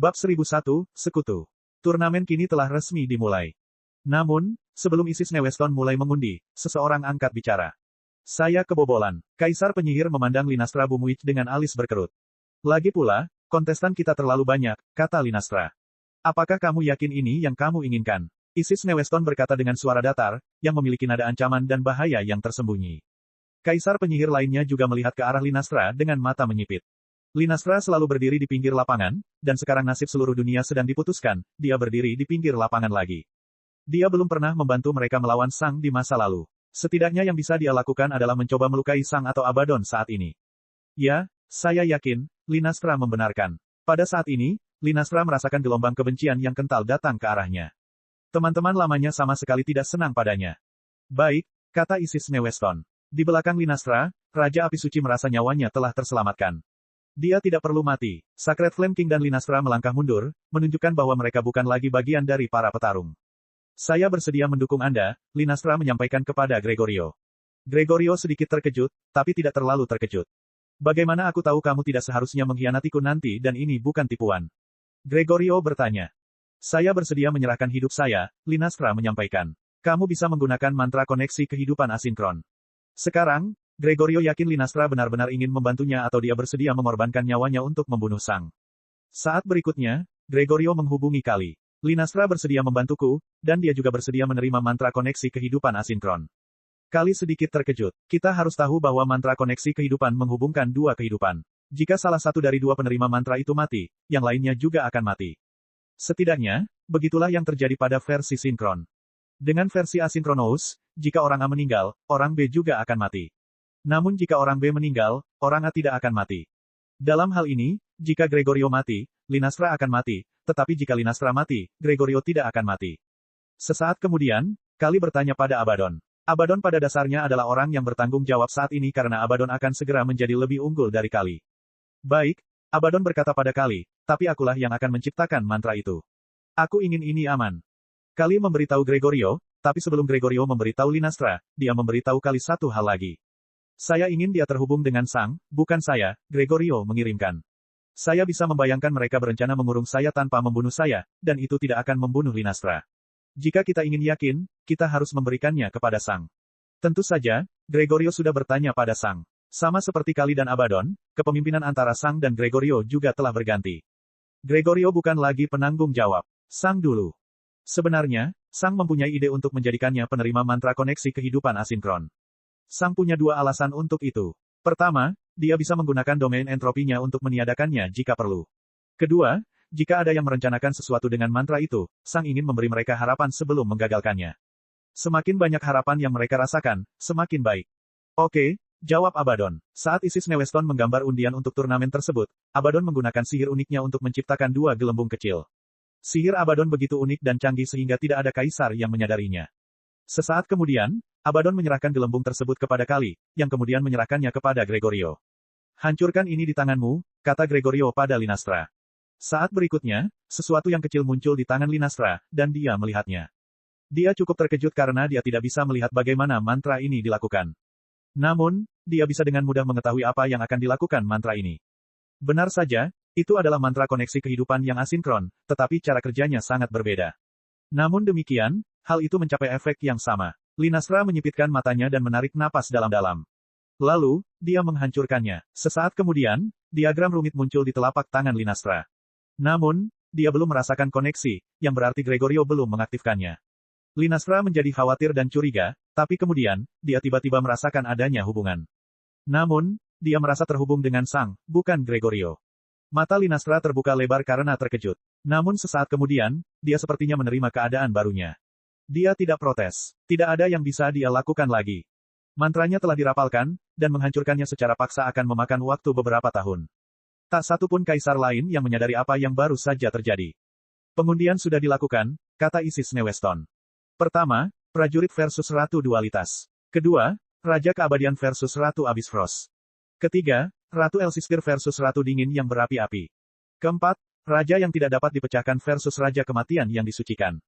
Bab 1001, Sekutu. Turnamen kini telah resmi dimulai. Namun, sebelum Isis Neweston mulai mengundi, seseorang angkat bicara. Saya kebobolan. Kaisar penyihir memandang Linastra Bumuich dengan alis berkerut. Lagi pula, kontestan kita terlalu banyak, kata Linastra. Apakah kamu yakin ini yang kamu inginkan? Isis Neweston berkata dengan suara datar, yang memiliki nada ancaman dan bahaya yang tersembunyi. Kaisar penyihir lainnya juga melihat ke arah Linastra dengan mata menyipit. Linastra selalu berdiri di pinggir lapangan, dan sekarang nasib seluruh dunia sedang diputuskan, dia berdiri di pinggir lapangan lagi. Dia belum pernah membantu mereka melawan Sang di masa lalu. Setidaknya yang bisa dia lakukan adalah mencoba melukai Sang atau Abaddon saat ini. Ya, saya yakin, Linastra membenarkan. Pada saat ini, Linastra merasakan gelombang kebencian yang kental datang ke arahnya. Teman-teman lamanya sama sekali tidak senang padanya. Baik, kata Isis Neweston. Di belakang Linastra, Raja Api Suci merasa nyawanya telah terselamatkan. Dia tidak perlu mati. Sacred Flame King dan Linastra melangkah mundur, menunjukkan bahwa mereka bukan lagi bagian dari para petarung. Saya bersedia mendukung Anda, Linastra menyampaikan kepada Gregorio. Gregorio sedikit terkejut, tapi tidak terlalu terkejut. Bagaimana aku tahu kamu tidak seharusnya mengkhianatiku nanti dan ini bukan tipuan? Gregorio bertanya. Saya bersedia menyerahkan hidup saya, Linastra menyampaikan. Kamu bisa menggunakan mantra koneksi kehidupan asinkron. Sekarang, Gregorio yakin Linastra benar-benar ingin membantunya atau dia bersedia mengorbankan nyawanya untuk membunuh Sang. Saat berikutnya, Gregorio menghubungi Kali. Linastra bersedia membantuku, dan dia juga bersedia menerima mantra koneksi kehidupan asinkron. Kali sedikit terkejut. Kita harus tahu bahwa mantra koneksi kehidupan menghubungkan dua kehidupan. Jika salah satu dari dua penerima mantra itu mati, yang lainnya juga akan mati. Setidaknya, begitulah yang terjadi pada versi sinkron. Dengan versi asinkronous, jika orang A meninggal, orang B juga akan mati. Namun jika orang B meninggal, orang A tidak akan mati. Dalam hal ini, jika Gregorio mati, Linastra akan mati, tetapi jika Linastra mati, Gregorio tidak akan mati. Sesaat kemudian, Kali bertanya pada Abaddon. Abaddon pada dasarnya adalah orang yang bertanggung jawab saat ini karena Abaddon akan segera menjadi lebih unggul dari Kali. Baik, Abaddon berkata pada Kali, tapi akulah yang akan menciptakan mantra itu. Aku ingin ini aman. Kali memberitahu Gregorio, tapi sebelum Gregorio memberitahu Linastra, dia memberitahu Kali satu hal lagi. Saya ingin dia terhubung dengan Sang, bukan saya, Gregorio mengirimkan. Saya bisa membayangkan mereka berencana mengurung saya tanpa membunuh saya, dan itu tidak akan membunuh Linastra. Jika kita ingin yakin, kita harus memberikannya kepada Sang. Tentu saja, Gregorio sudah bertanya pada Sang. Sama seperti Kali dan Abaddon, kepemimpinan antara Sang dan Gregorio juga telah berganti. Gregorio bukan lagi penanggung jawab. Sang dulu. Sebenarnya, Sang mempunyai ide untuk menjadikannya penerima mantra koneksi kehidupan asinkron. Sang punya dua alasan untuk itu. Pertama, dia bisa menggunakan domain entropinya untuk meniadakannya jika perlu. Kedua, jika ada yang merencanakan sesuatu dengan mantra itu, Sang ingin memberi mereka harapan sebelum menggagalkannya. Semakin banyak harapan yang mereka rasakan, semakin baik. Oke, jawab Abaddon. Saat Isis Neweston menggambar undian untuk turnamen tersebut, Abaddon menggunakan sihir uniknya untuk menciptakan dua gelembung kecil. Sihir Abaddon begitu unik dan canggih sehingga tidak ada kaisar yang menyadarinya. Sesaat kemudian, Abaddon menyerahkan gelembung tersebut kepada Kali, yang kemudian menyerahkannya kepada Gregorio. Hancurkan ini di tanganmu, kata Gregorio pada Linastra. Saat berikutnya, sesuatu yang kecil muncul di tangan Linastra, dan dia melihatnya. Dia cukup terkejut karena dia tidak bisa melihat bagaimana mantra ini dilakukan. Namun, dia bisa dengan mudah mengetahui apa yang akan dilakukan mantra ini. Benar saja, itu adalah mantra koneksi kehidupan yang asinkron, tetapi cara kerjanya sangat berbeda. Namun demikian, hal itu mencapai efek yang sama. Linastra menyipitkan matanya dan menarik napas dalam-dalam. Lalu, dia menghancurkannya. Sesaat kemudian, diagram rumit muncul di telapak tangan Linastra. Namun, dia belum merasakan koneksi, yang berarti Gregorio belum mengaktifkannya. Linastra menjadi khawatir dan curiga, tapi kemudian, dia tiba-tiba merasakan adanya hubungan. Namun, dia merasa terhubung dengan Sang, bukan Gregorio. Mata Linastra terbuka lebar karena terkejut. Namun sesaat kemudian, dia sepertinya menerima keadaan barunya. Dia tidak protes. Tidak ada yang bisa dia lakukan lagi. Mantranya telah dirapalkan, dan menghancurkannya secara paksa akan memakan waktu beberapa tahun. Tak satu pun kaisar lain yang menyadari apa yang baru saja terjadi. Pengundian sudah dilakukan, kata Isis Neweston. Pertama, prajurit versus Ratu Dualitas. Kedua, Raja Keabadian versus Ratu Abyss Frost. Ketiga, Ratu Elsistir versus Ratu Dingin yang berapi-api. Keempat, Raja yang tidak dapat dipecahkan versus Raja Kematian yang disucikan.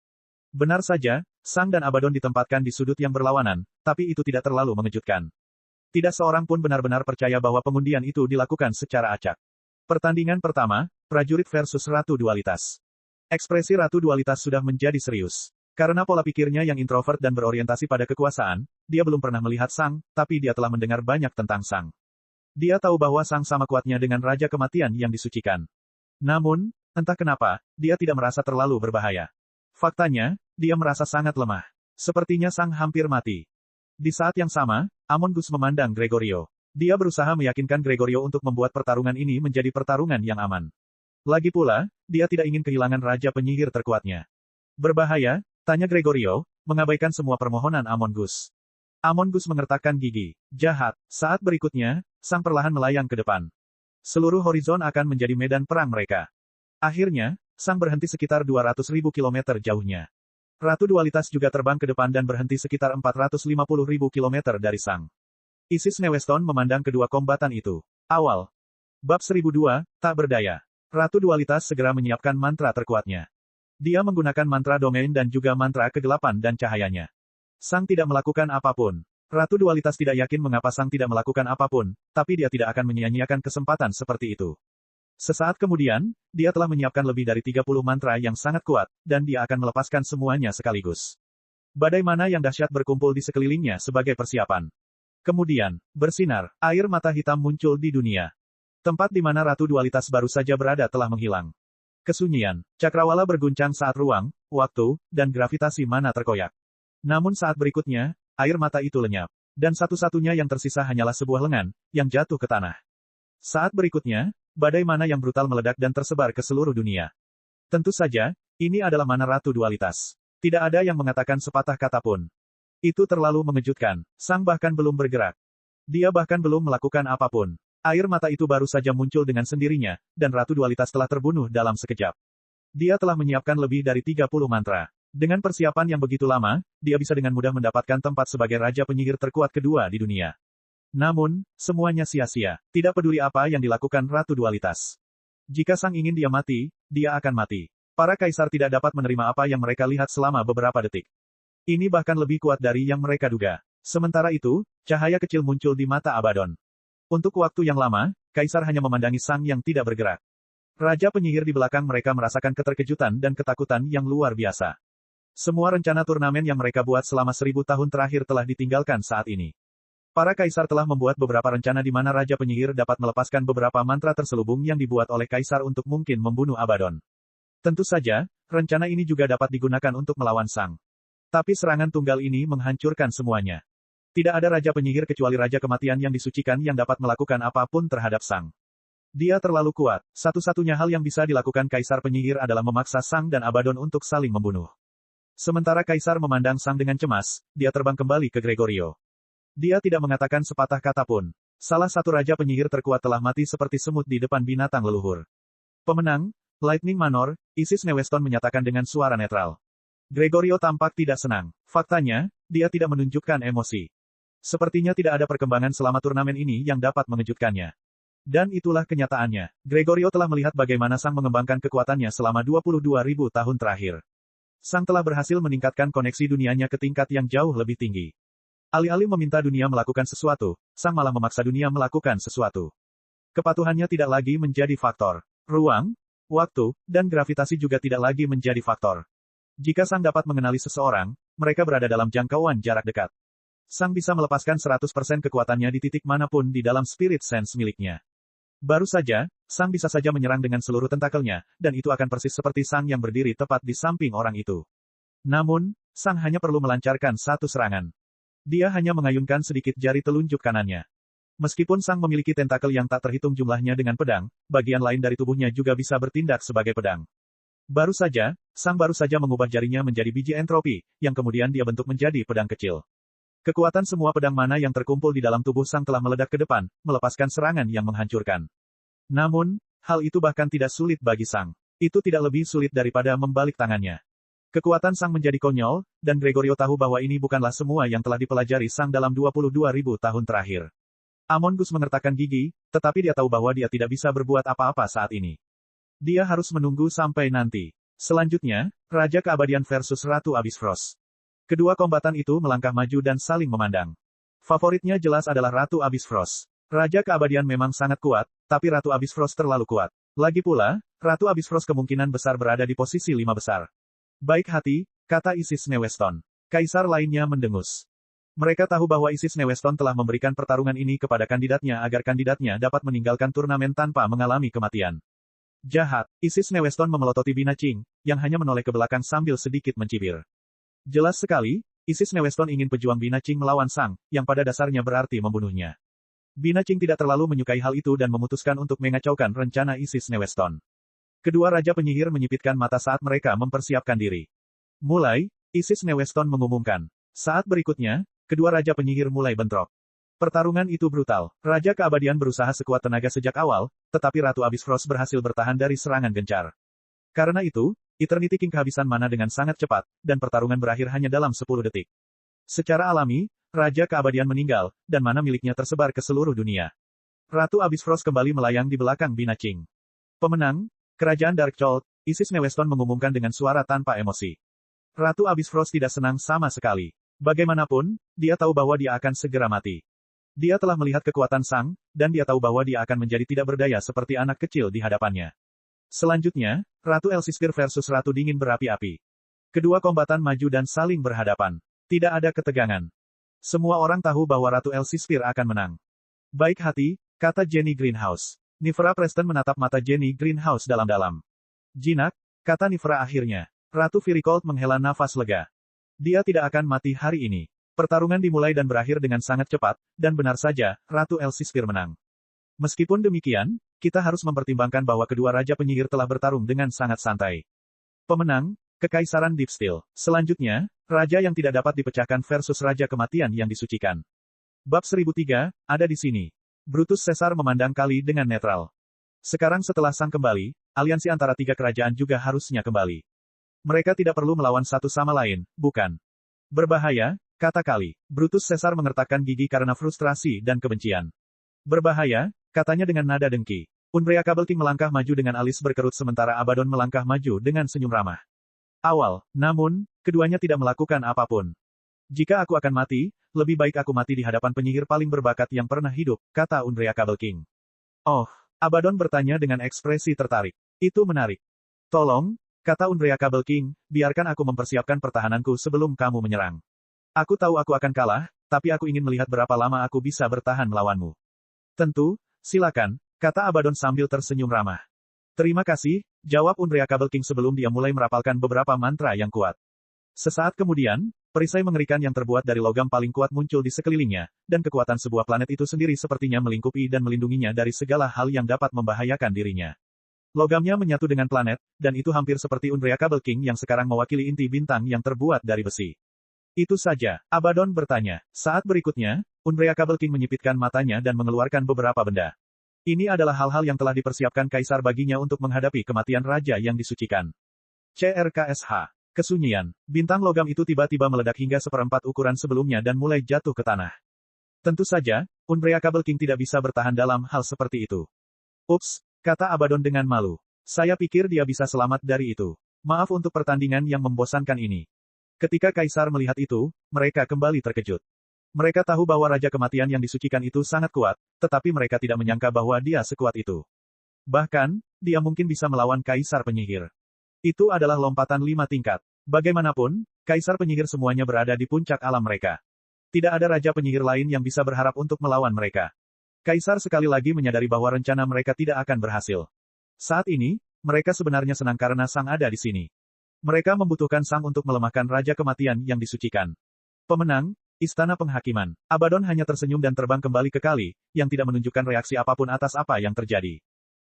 Benar saja, Sang dan Abaddon ditempatkan di sudut yang berlawanan, tapi itu tidak terlalu mengejutkan. Tidak seorang pun benar-benar percaya bahwa pengundian itu dilakukan secara acak. Pertandingan pertama, prajurit versus Ratu Dualitas. Ekspresi Ratu Dualitas sudah menjadi serius. Karena pola pikirnya yang introvert dan berorientasi pada kekuasaan, dia belum pernah melihat Sang, tapi dia telah mendengar banyak tentang Sang. Dia tahu bahwa Sang sama kuatnya dengan Raja Kematian yang disucikan. Namun, entah kenapa, dia tidak merasa terlalu berbahaya. Faktanya, dia merasa sangat lemah. Sepertinya Sang hampir mati. Di saat yang sama, Amongus memandang Gregorio. Dia berusaha meyakinkan Gregorio untuk membuat pertarungan ini menjadi pertarungan yang aman. Lagi pula, dia tidak ingin kehilangan Raja Penyihir terkuatnya. Berbahaya, tanya Gregorio, mengabaikan semua permohonan Amongus. Amongus mengertakkan gigi. Jahat. Saat berikutnya, Sang perlahan melayang ke depan. Seluruh horizon akan menjadi medan perang mereka. Akhirnya, Sang berhenti sekitar 200.000 kilometer jauhnya. Ratu Dualitas juga terbang ke depan dan berhenti sekitar 450.000 kilometer dari Sang. Isis Neweston memandang kedua kombatan itu. Awal. Bab 1002, tak berdaya. Ratu Dualitas segera menyiapkan mantra terkuatnya. Dia menggunakan mantra domain dan juga mantra kegelapan dan cahayanya. Sang tidak melakukan apapun. Ratu Dualitas tidak yakin mengapa Sang tidak melakukan apapun, tapi dia tidak akan menyia-nyiakan kesempatan seperti itu. Sesaat kemudian, dia telah menyiapkan lebih dari 30 mantra yang sangat kuat, dan dia akan melepaskan semuanya sekaligus. Badai mana yang dahsyat berkumpul di sekelilingnya sebagai persiapan. Kemudian, bersinar, air mata hitam muncul di dunia. Tempat di mana Ratu Dualitas baru saja berada telah menghilang. Kesunyian, cakrawala berguncang saat ruang, waktu, dan gravitasi mana terkoyak. Namun saat berikutnya, air mata itu lenyap. Dan satu-satunya yang tersisa hanyalah sebuah lengan, yang jatuh ke tanah. Saat berikutnya, badai mana yang brutal meledak dan tersebar ke seluruh dunia. Tentu saja, ini adalah mana Ratu Dualitas. Tidak ada yang mengatakan sepatah kata pun. Itu terlalu mengejutkan. Sang bahkan belum bergerak. Dia bahkan belum melakukan apapun. Air mata itu baru saja muncul dengan sendirinya, dan Ratu Dualitas telah terbunuh dalam sekejap. Dia telah menyiapkan lebih dari 30 mantra. Dengan persiapan yang begitu lama, dia bisa dengan mudah mendapatkan tempat sebagai Raja Penyihir terkuat kedua di dunia. Namun, semuanya sia-sia. Tidak peduli apa yang dilakukan Ratu Dualitas. Jika Sang ingin dia mati, dia akan mati. Para kaisar tidak dapat menerima apa yang mereka lihat selama beberapa detik. Ini bahkan lebih kuat dari yang mereka duga. Sementara itu, cahaya kecil muncul di mata Abaddon. Untuk waktu yang lama, kaisar hanya memandangi Sang yang tidak bergerak. Raja Penyihir di belakang mereka merasakan keterkejutan dan ketakutan yang luar biasa. Semua rencana turnamen yang mereka buat selama 1000 tahun terakhir telah ditinggalkan saat ini. Para kaisar telah membuat beberapa rencana di mana Raja Penyihir dapat melepaskan beberapa mantra terselubung yang dibuat oleh kaisar untuk mungkin membunuh Abaddon. Tentu saja, rencana ini juga dapat digunakan untuk melawan Sang. Tapi serangan tunggal ini menghancurkan semuanya. Tidak ada Raja Penyihir kecuali Raja Kematian yang disucikan yang dapat melakukan apapun terhadap Sang. Dia terlalu kuat. Satu-satunya hal yang bisa dilakukan Kaisar Penyihir adalah memaksa Sang dan Abaddon untuk saling membunuh. Sementara Kaisar memandang Sang dengan cemas, dia terbang kembali ke Gregorio. Dia tidak mengatakan sepatah kata pun. Salah satu Raja Penyihir terkuat telah mati seperti semut di depan binatang leluhur. Pemenang, Lightning Manor, Isis Neweston menyatakan dengan suara netral. Gregorio tampak tidak senang. Faktanya, dia tidak menunjukkan emosi. Sepertinya tidak ada perkembangan selama turnamen ini yang dapat mengejutkannya. Dan itulah kenyataannya. Gregorio telah melihat bagaimana Sang mengembangkan kekuatannya selama 22.000 tahun terakhir. Sang telah berhasil meningkatkan koneksi dunianya ke tingkat yang jauh lebih tinggi. Alih-alih meminta dunia melakukan sesuatu, Sang malah memaksa dunia melakukan sesuatu. Kepatuhannya tidak lagi menjadi faktor. Ruang, waktu, dan gravitasi juga tidak lagi menjadi faktor. Jika Sang dapat mengenali seseorang, mereka berada dalam jangkauan jarak dekat. Sang bisa melepaskan 100% kekuatannya di titik manapun di dalam spirit sense miliknya. Baru saja, Sang bisa saja menyerang dengan seluruh tentakelnya, dan itu akan persis seperti Sang yang berdiri tepat di samping orang itu. Namun, Sang hanya perlu melancarkan satu serangan. Dia hanya mengayunkan sedikit jari telunjuk kanannya. Meskipun Sang memiliki tentakel yang tak terhitung jumlahnya dengan pedang, bagian lain dari tubuhnya juga bisa bertindak sebagai pedang. Baru saja, Sang baru saja mengubah jarinya menjadi biji entropi, yang kemudian dia bentuk menjadi pedang kecil. Kekuatan semua pedang mana yang terkumpul di dalam tubuh Sang telah meledak ke depan, melepaskan serangan yang menghancurkan. Namun, hal itu bahkan tidak sulit bagi Sang. Itu tidak lebih sulit daripada membalik tangannya. Kekuatan Sang menjadi konyol, dan Gregorio tahu bahwa ini bukanlah semua yang telah dipelajari Sang dalam 22.000 tahun terakhir. Amongus mengertakkan gigi, tetapi dia tahu bahwa dia tidak bisa berbuat apa-apa saat ini. Dia harus menunggu sampai nanti. Selanjutnya, Raja Keabadian versus Ratu Abyss Frost. Kedua kombatan itu melangkah maju dan saling memandang. Favoritnya jelas adalah Ratu Abyss Frost. Raja Keabadian memang sangat kuat, tapi Ratu Abyss Frost terlalu kuat. Lagi pula, Ratu Abyss Frost kemungkinan besar berada di posisi 5 besar. Baik hati, kata Isis Neweston. Kaisar lainnya mendengus. Mereka tahu bahwa Isis Neweston telah memberikan pertarungan ini kepada kandidatnya agar kandidatnya dapat meninggalkan turnamen tanpa mengalami kematian. Jahat, Isis Neweston memelototi Bina Qing, yang hanya menoleh ke belakang sambil sedikit mencibir. Jelas sekali, Isis Neweston ingin pejuang Bina Qing melawan Sang, yang pada dasarnya berarti membunuhnya. Bina Qing tidak terlalu menyukai hal itu dan memutuskan untuk mengacaukan rencana Isis Neweston. Kedua raja penyihir menyipitkan mata saat mereka mempersiapkan diri. Mulai, Isis Neweston mengumumkan. Saat berikutnya, kedua raja penyihir mulai bentrok. Pertarungan itu brutal. Raja Keabadian berusaha sekuat tenaga sejak awal, tetapi Ratu Abyss Frost berhasil bertahan dari serangan gencar. Karena itu, Eternity King kehabisan mana dengan sangat cepat, dan pertarungan berakhir hanya dalam 10 detik. Secara alami, Raja Keabadian meninggal, dan mana miliknya tersebar ke seluruh dunia. Ratu Abyss Frost kembali melayang di belakang Bina Qing. Pemenang, Kerajaan Darkhold, Isis Neweston mengumumkan dengan suara tanpa emosi. Ratu Abyss Frost tidak senang sama sekali. Bagaimanapun, dia tahu bahwa dia akan segera mati. Dia telah melihat kekuatan Sang, dan dia tahu bahwa dia akan menjadi tidak berdaya seperti anak kecil di hadapannya. Selanjutnya, Ratu Elsisfir versus Ratu Dingin berapi-api. Kedua kombatan maju dan saling berhadapan. Tidak ada ketegangan. Semua orang tahu bahwa Ratu Elsisfir akan menang. Baik hati, kata Jenny Greenhouse. Nifra Preston menatap mata Jenny Greenhouse dalam-dalam. Jinak, kata Nifra akhirnya. Ratu Firicold menghela nafas lega. Dia tidak akan mati hari ini. Pertarungan dimulai dan berakhir dengan sangat cepat, dan benar saja, Ratu Elsisfir menang. Meskipun demikian, kita harus mempertimbangkan bahwa kedua raja penyihir telah bertarung dengan sangat santai. Pemenang, Kekaisaran Deep Steel. Selanjutnya, Raja yang tidak dapat dipecahkan versus Raja Kematian yang disucikan. Bab 1003, ada di sini. Brutus Caesar memandang Kali dengan netral. Sekarang setelah Sang kembali, aliansi antara tiga kerajaan juga harusnya kembali. Mereka tidak perlu melawan satu sama lain, bukan? Berbahaya, kata Kali. Brutus Caesar mengertakkan gigi karena frustrasi dan kebencian. Berbahaya, katanya dengan nada dengki. Unbreakable King melangkah maju dengan alis berkerut sementara Abaddon melangkah maju dengan senyum ramah. Namun, keduanya tidak melakukan apapun. Jika aku akan mati, lebih baik aku mati di hadapan penyihir paling berbakat yang pernah hidup, kata Unbreakable King. Oh, Abaddon bertanya dengan ekspresi tertarik. Itu menarik. Tolong, kata Unbreakable King, biarkan aku mempersiapkan pertahananku sebelum kamu menyerang. Aku tahu aku akan kalah, tapi aku ingin melihat berapa lama aku bisa bertahan melawanmu. Tentu, silakan, kata Abaddon sambil tersenyum ramah. Terima kasih, jawab Unbreakable King sebelum dia mulai merapalkan beberapa mantra yang kuat. Sesaat kemudian, perisai mengerikan yang terbuat dari logam paling kuat muncul di sekelilingnya, dan kekuatan sebuah planet itu sendiri sepertinya melingkupi dan melindunginya dari segala hal yang dapat membahayakan dirinya. Logamnya menyatu dengan planet, dan itu hampir seperti Unbreakable King yang sekarang mewakili inti bintang yang terbuat dari besi. Itu saja, Abaddon bertanya. Saat berikutnya, Unbreakable King menyipitkan matanya dan mengeluarkan beberapa benda. Ini adalah hal-hal yang telah dipersiapkan Kaisar baginya untuk menghadapi kematian Raja yang disucikan. CRKSH. Kesunyian. Bintang logam itu tiba-tiba meledak hingga seperempat ukuran sebelumnya dan mulai jatuh ke tanah. Tentu saja, Unbreakable King tidak bisa bertahan dalam hal seperti itu. Ups, kata Abaddon dengan malu. Saya pikir dia bisa selamat dari itu. Maaf untuk pertandingan yang membosankan ini. Ketika Kaisar melihat itu, mereka kembali terkejut. Mereka tahu bahwa Raja Kematian yang disucikan itu sangat kuat, tetapi mereka tidak menyangka bahwa dia sekuat itu. Bahkan, dia mungkin bisa melawan Kaisar Penyihir. Itu adalah lompatan 5 tingkat. Bagaimanapun, Kaisar Penyihir semuanya berada di puncak alam mereka. Tidak ada Raja Penyihir lain yang bisa berharap untuk melawan mereka. Kaisar sekali lagi menyadari bahwa rencana mereka tidak akan berhasil. Saat ini, mereka sebenarnya senang karena Sang ada di sini. Mereka membutuhkan Sang untuk melemahkan Raja Kematian yang disucikan. Pemenang, Istana Penghakiman. Abaddon hanya tersenyum dan terbang kembali ke Kali, yang tidak menunjukkan reaksi apapun atas apa yang terjadi.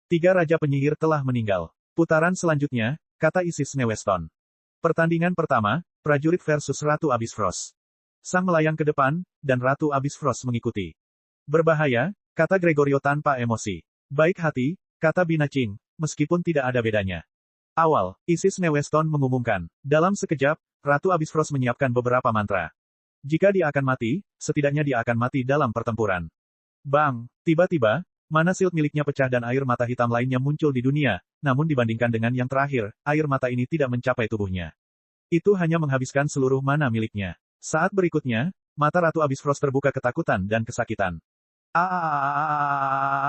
3 Raja Penyihir telah meninggal. Putaran selanjutnya, kata Isis Neweston. Pertandingan pertama, prajurit versus Ratu Abyss Frost. Sang melayang ke depan, dan Ratu Abyss Frost mengikuti. Berbahaya, kata Gregorio tanpa emosi. Baik hati, kata Bina Qing, meskipun tidak ada bedanya. Isis Neweston mengumumkan. Dalam sekejap, Ratu Abyss Frost menyiapkan beberapa mantra. Jika dia akan mati, setidaknya dia akan mati dalam pertempuran. Bang! Tiba-tiba, mana shield miliknya pecah dan air mata hitam lainnya muncul di dunia, namun dibandingkan dengan yang terakhir, air mata ini tidak mencapai tubuhnya. Itu hanya menghabiskan seluruh mana miliknya. Saat berikutnya, mata Ratu Abyss Frost terbuka ketakutan dan kesakitan.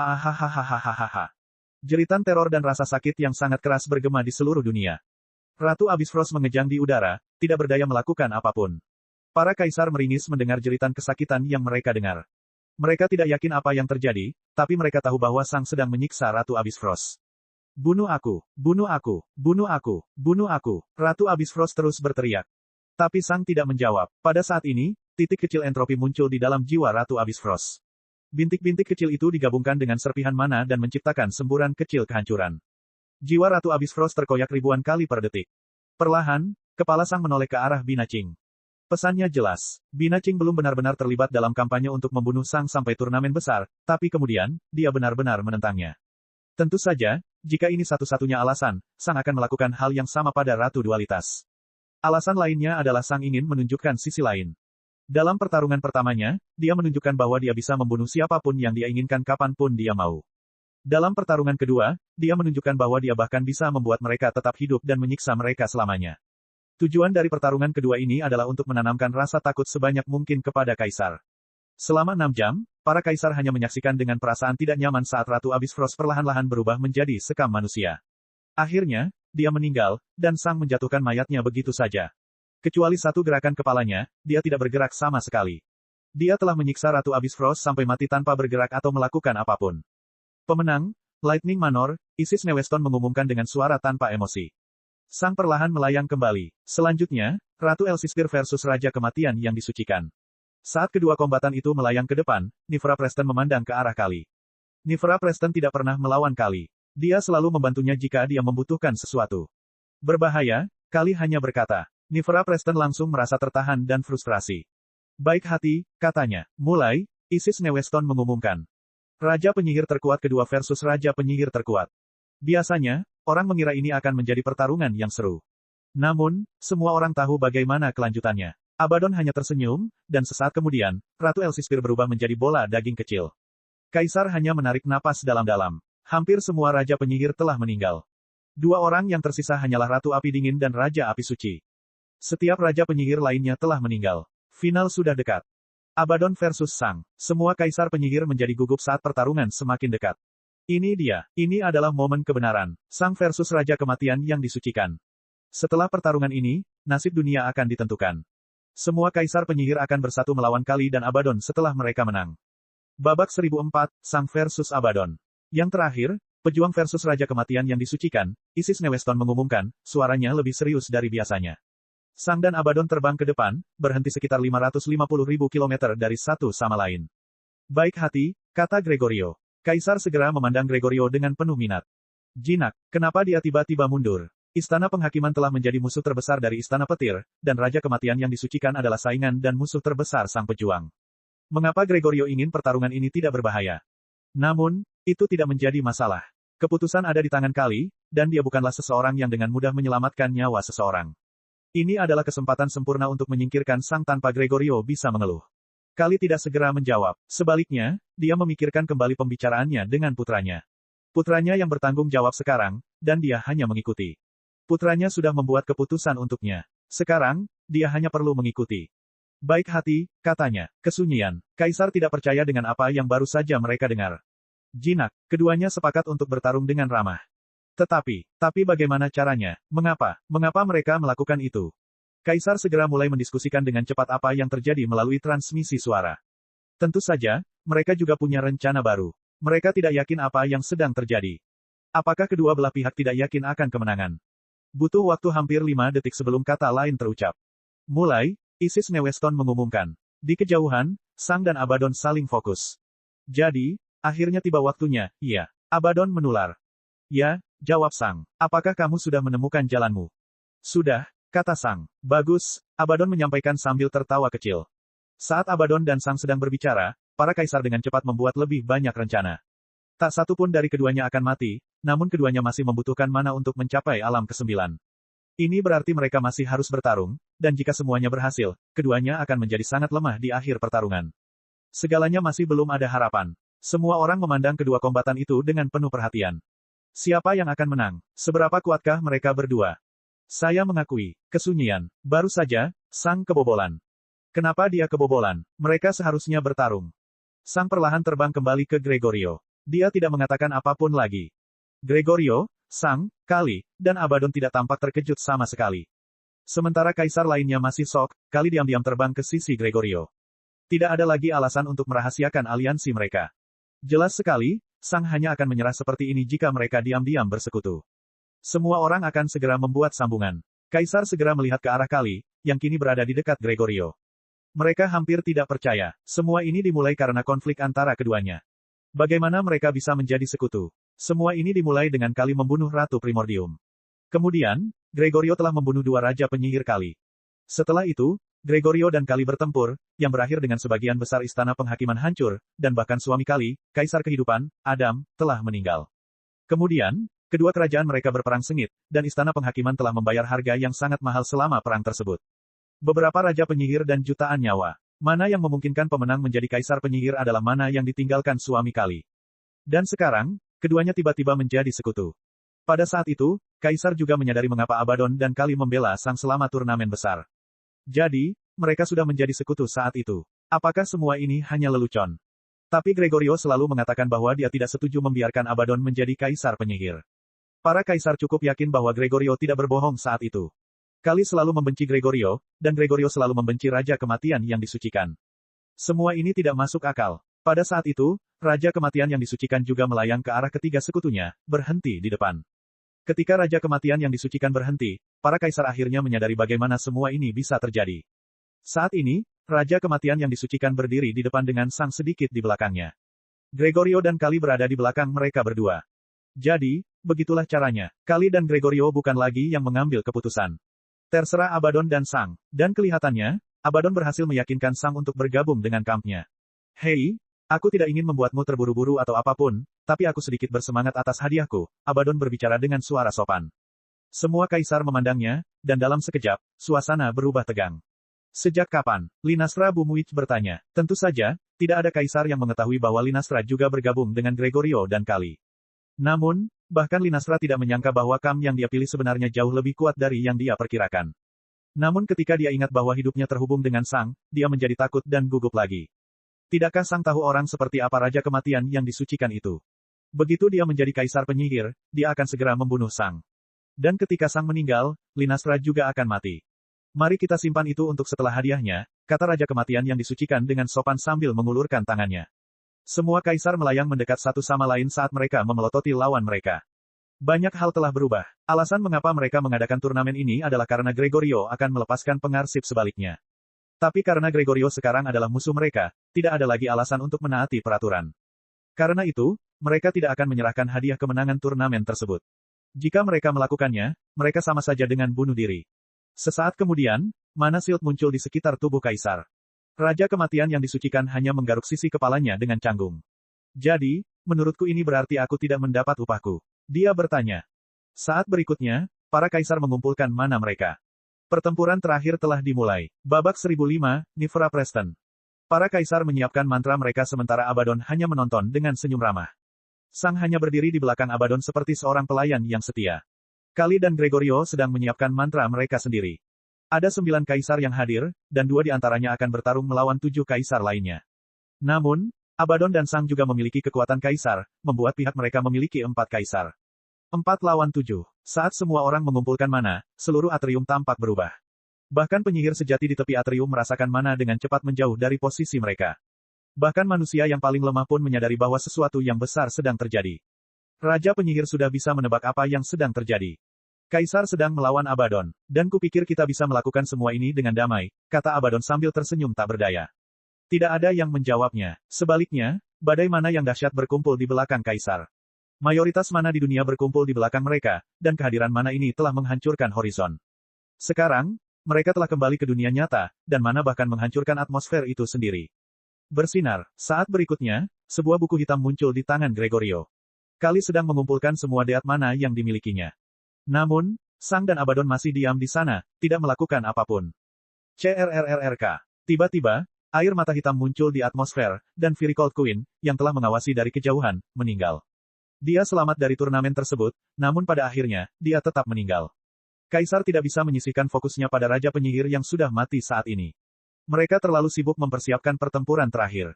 Hahaha. Jeritan teror dan rasa sakit yang sangat keras bergema di seluruh dunia. Ratu Abyss Frost mengejang di udara, tidak berdaya melakukan apapun. Para kaisar meringis mendengar jeritan kesakitan yang mereka dengar. Mereka tidak yakin apa yang terjadi, tapi mereka tahu bahwa Sang sedang menyiksa Ratu Abyss Frost. Bunuh aku, bunuh aku, bunuh aku, bunuh aku, Ratu Abyss Frost terus berteriak. Tapi Sang tidak menjawab. Pada saat ini, titik kecil entropi muncul di dalam jiwa Ratu Abyss Frost. Bintik-bintik kecil itu digabungkan dengan serpihan mana dan menciptakan semburan kecil kehancuran. Jiwa Ratu Abyss Frost terkoyak ribuan kali per detik. Perlahan, kepala Sang menoleh ke arah Binaching. Pesannya jelas, Binaching belum benar-benar terlibat dalam kampanye untuk membunuh Sang sampai turnamen besar, tapi kemudian, dia benar-benar menentangnya. Tentu saja, jika ini satu-satunya alasan, Sang akan melakukan hal yang sama pada Ratu Dualitas. Alasan lainnya adalah Sang ingin menunjukkan sisi lain. Dalam pertarungan pertamanya, dia menunjukkan bahwa dia bisa membunuh siapapun yang dia inginkan kapanpun dia mau. Dalam pertarungan kedua, dia menunjukkan bahwa dia bahkan bisa membuat mereka tetap hidup dan menyiksa mereka selamanya. Tujuan dari pertarungan kedua ini adalah untuk menanamkan rasa takut sebanyak mungkin kepada kaisar. Selama 6 jam, para kaisar hanya menyaksikan dengan perasaan tidak nyaman saat Ratu Abyss Frost perlahan-lahan berubah menjadi sekam manusia. Akhirnya, dia meninggal, dan Sang menjatuhkan mayatnya begitu saja. Kecuali satu gerakan kepalanya, dia tidak bergerak sama sekali. Dia telah menyiksa Ratu Abyss Frost sampai mati tanpa bergerak atau melakukan apapun. Pemenang, Lightning Manor, Isis Neweston mengumumkan dengan suara tanpa emosi. Sang perlahan melayang kembali. Selanjutnya, Ratu Elsistir versus Raja Kematian yang disucikan. Saat kedua kombatan itu melayang ke depan, Nifra Preston memandang ke arah Kali. Nifra Preston tidak pernah melawan Kali. Dia selalu membantunya jika dia membutuhkan sesuatu. Berbahaya, Kali hanya berkata. Nifra Preston langsung merasa tertahan dan frustrasi. Baik hati, katanya. Mulai, Isis Neweston mengumumkan. Raja penyihir terkuat kedua versus Raja penyihir terkuat. Biasanya, orang mengira ini akan menjadi pertarungan yang seru. Namun, semua orang tahu bagaimana kelanjutannya. Abaddon hanya tersenyum, dan sesaat kemudian, Ratu Elsistir berubah menjadi bola daging kecil. Kaisar hanya menarik napas dalam-dalam. Hampir semua Raja penyihir telah meninggal. Dua orang yang tersisa hanyalah Ratu Api Dingin dan Raja Api Suci. Setiap Raja penyihir lainnya telah meninggal. Final sudah dekat. Abaddon versus Sang. Semua kaisar penyihir menjadi gugup saat pertarungan semakin dekat. Ini dia. Ini adalah momen kebenaran. Sang versus Raja Kematian yang disucikan. Setelah pertarungan ini, nasib dunia akan ditentukan. Semua kaisar penyihir akan bersatu melawan Kali dan Abaddon setelah mereka menang. Babak 1004, Sang versus Abaddon. Yang terakhir, pejuang versus Raja Kematian yang disucikan, Isis Neweston mengumumkan, suaranya lebih serius dari biasanya. Sang dan Abaddon terbang ke depan, berhenti sekitar 550.000 kilometer dari satu sama lain. Baik hati, kata Gregorio. Kaisar segera memandang Gregorio dengan penuh minat. Jinak, kenapa dia tiba-tiba mundur? Istana penghakiman telah menjadi musuh terbesar dari Istana Petir, dan Raja Kematian yang disucikan adalah saingan dan musuh terbesar sang pejuang. Mengapa Gregorio ingin pertarungan ini tidak berbahaya? Namun, itu tidak menjadi masalah. Keputusan ada di tangan Kali, dan dia bukanlah seseorang yang dengan mudah menyelamatkan nyawa seseorang. Ini adalah kesempatan sempurna untuk menyingkirkan Sang tanpa Gregorio bisa mengeluh. Kali tidak segera menjawab. Sebaliknya, dia memikirkan kembali pembicaraannya dengan putranya. Putranya yang bertanggung jawab sekarang, dan dia hanya mengikuti. Putranya sudah membuat keputusan untuknya. Sekarang, dia hanya perlu mengikuti. Baik hati, katanya. Kesunyian. Kaisar tidak percaya dengan apa yang baru saja mereka dengar. Jinak, keduanya sepakat untuk bertarung dengan ramah. Tapi bagaimana caranya? Mengapa mereka melakukan itu? Kaisar segera mulai mendiskusikan dengan cepat apa yang terjadi melalui transmisi suara. Tentu saja, mereka juga punya rencana baru. Mereka tidak yakin apa yang sedang terjadi. Apakah kedua belah pihak tidak yakin akan kemenangan? Butuh waktu hampir 5 detik sebelum kata lain terucap. Mulai, Isis Neweston mengumumkan. Di kejauhan, Sang dan Abaddon saling fokus. Jadi, akhirnya tiba waktunya, iya. Abaddon menular. Ya, jawab Sang. Apakah kamu sudah menemukan jalanmu? Sudah, kata Sang. Bagus, Abaddon menyampaikan sambil tertawa kecil. Saat Abaddon dan Sang sedang berbicara, para kaisar dengan cepat membuat lebih banyak rencana. Tak satu pun dari keduanya akan mati, namun keduanya masih membutuhkan mana untuk mencapai alam ke-9. Ini berarti mereka masih harus bertarung, dan jika semuanya berhasil, keduanya akan menjadi sangat lemah di akhir pertarungan. Segalanya masih belum ada harapan. Semua orang memandang kedua kombatan itu dengan penuh perhatian. Siapa yang akan menang? Seberapa kuatkah mereka berdua? Saya mengakui, kesunyian. Baru saja, Sang kebobolan. Kenapa dia kebobolan? Mereka seharusnya bertarung. Sang perlahan terbang kembali ke Gregorio. Dia tidak mengatakan apapun lagi. Gregorio, Sang, Kali, dan Abaddon tidak tampak terkejut sama sekali. Sementara kaisar lainnya masih sok, Kali diam-diam terbang ke sisi Gregorio. Tidak ada lagi alasan untuk merahasiakan aliansi mereka. Jelas sekali, Sang hanya akan menyerah seperti ini jika mereka diam-diam bersekutu. Semua orang akan segera membuat sambungan. Kaisar segera melihat ke arah Kali, yang kini berada di dekat Gregorio. Mereka hampir tidak percaya, semua ini dimulai karena konflik antara keduanya. Bagaimana mereka bisa menjadi sekutu? Semua ini dimulai dengan Kali membunuh Ratu Primordium. Kemudian, Gregorio telah membunuh dua raja penyihir Kali. Setelah itu, Gregorio dan Kali bertempur, yang berakhir dengan sebagian besar istana penghakiman hancur, dan bahkan suami Kali, Kaisar Kehidupan, Adam, telah meninggal. Kemudian, kedua kerajaan mereka berperang sengit, dan istana penghakiman telah membayar harga yang sangat mahal selama perang tersebut. Beberapa raja penyihir dan jutaan nyawa. Mana yang memungkinkan pemenang menjadi kaisar penyihir adalah mana yang ditinggalkan suami Kali. Dan sekarang, keduanya tiba-tiba menjadi sekutu. Pada saat itu, Kaisar juga menyadari mengapa Abaddon dan Kali membela Sang selama turnamen besar. Jadi, mereka sudah menjadi sekutu saat itu. Apakah semua ini hanya lelucon? Tapi Gregorio selalu mengatakan bahwa dia tidak setuju membiarkan Abaddon menjadi kaisar penyihir. Para kaisar cukup yakin bahwa Gregorio tidak berbohong saat itu. Kali selalu membenci Gregorio, dan Gregorio selalu membenci Raja Kematian yang disucikan. Semua ini tidak masuk akal. Pada saat itu, Raja Kematian yang disucikan juga melayang ke arah ketiga sekutunya, berhenti di depan. Ketika Raja Kematian yang disucikan berhenti, para kaisar akhirnya menyadari bagaimana semua ini bisa terjadi. Saat ini, Raja Kematian yang disucikan berdiri di depan dengan Sang sedikit di belakangnya. Gregorio dan Kali berada di belakang mereka berdua. Jadi, begitulah caranya. Kali dan Gregorio bukan lagi yang mengambil keputusan. Terserah Abaddon dan Sang. Dan kelihatannya, Abaddon berhasil meyakinkan Sang untuk bergabung dengan kampnya. Hei, aku tidak ingin membuatmu terburu-buru atau apapun, tapi aku sedikit bersemangat atas hadiahku, Abaddon berbicara dengan suara sopan. Semua kaisar memandangnya, dan dalam sekejap, suasana berubah tegang. Sejak kapan? Linastra Bumuich bertanya. Tentu saja, tidak ada kaisar yang mengetahui bahwa Linastra juga bergabung dengan Gregorio dan Kali. Namun, bahkan Linastra tidak menyangka bahwa Kam yang dia pilih sebenarnya jauh lebih kuat dari yang dia perkirakan. Namun ketika dia ingat bahwa hidupnya terhubung dengan Sang, dia menjadi takut dan gugup lagi. Tidakkah Sang tahu orang seperti apa Raja Kematian yang disucikan itu? Begitu dia menjadi kaisar penyihir, dia akan segera membunuh Sang. Dan ketika Sang meninggal, Linastra juga akan mati. Mari kita simpan itu untuk setelah hadiahnya, kata Raja Kematian yang disucikan dengan sopan sambil mengulurkan tangannya. Semua kaisar melayang mendekat satu sama lain saat mereka memelototi lawan mereka. Banyak hal telah berubah. Alasan mengapa mereka mengadakan turnamen ini adalah karena Gregorio akan melepaskan pengarsip sebaliknya. Tapi karena Gregorio sekarang adalah musuh mereka, tidak ada lagi alasan untuk menaati peraturan. Karena itu, mereka tidak akan menyerahkan hadiah kemenangan turnamen tersebut. Jika mereka melakukannya, mereka sama saja dengan bunuh diri. Sesaat kemudian, mana Shield muncul di sekitar tubuh kaisar. Raja Kematian yang disucikan hanya menggaruk sisi kepalanya dengan canggung. Jadi, menurutku ini berarti aku tidak mendapat upahku. Dia bertanya. Saat berikutnya, para kaisar mengumpulkan mana mereka. Pertempuran terakhir telah dimulai. Babak 1005, Nifra Preston. Para kaisar menyiapkan mantra mereka sementara Abaddon hanya menonton dengan senyum ramah. Sang hanya berdiri di belakang Abaddon seperti seorang pelayan yang setia. Kali dan Gregorio sedang menyiapkan mantra mereka sendiri. Ada 9 kaisar yang hadir, dan 2 di antaranya akan bertarung melawan 7 kaisar lainnya. Namun, Abaddon dan Sang juga memiliki kekuatan kaisar, membuat pihak mereka memiliki 4 kaisar. 4 lawan 7. Saat semua orang mengumpulkan mana, seluruh atrium tampak berubah. Bahkan penyihir sejati di tepi atrium merasakan mana dengan cepat menjauh dari posisi mereka. Bahkan manusia yang paling lemah pun menyadari bahwa sesuatu yang besar sedang terjadi. Raja penyihir sudah bisa menebak apa yang sedang terjadi. Kaisar sedang melawan Abaddon, dan kupikir kita bisa melakukan semua ini dengan damai, kata Abaddon sambil tersenyum tak berdaya. Tidak ada yang menjawabnya. Sebaliknya, badai mana yang dahsyat berkumpul di belakang kaisar. Mayoritas mana di dunia berkumpul di belakang mereka, dan kehadiran mana ini telah menghancurkan horizon. Sekarang, mereka telah kembali ke dunia nyata, dan mana bahkan menghancurkan atmosfer itu sendiri. Bersinar. Saat berikutnya, sebuah buku hitam muncul di tangan Gregorio. Kali sedang mengumpulkan semua deat mana yang dimilikinya. Namun, Sang dan Abaddon masih diam di sana, tidak melakukan apapun. CRRRRK. Tiba-tiba, air mata hitam muncul di atmosfer, dan Fury Cold Queen, yang telah mengawasi dari kejauhan, meninggal. Dia selamat dari turnamen tersebut, namun pada akhirnya, dia tetap meninggal. Kaisar tidak bisa menyisihkan fokusnya pada Raja Penyihir yang sudah mati saat ini. Mereka terlalu sibuk mempersiapkan pertempuran terakhir.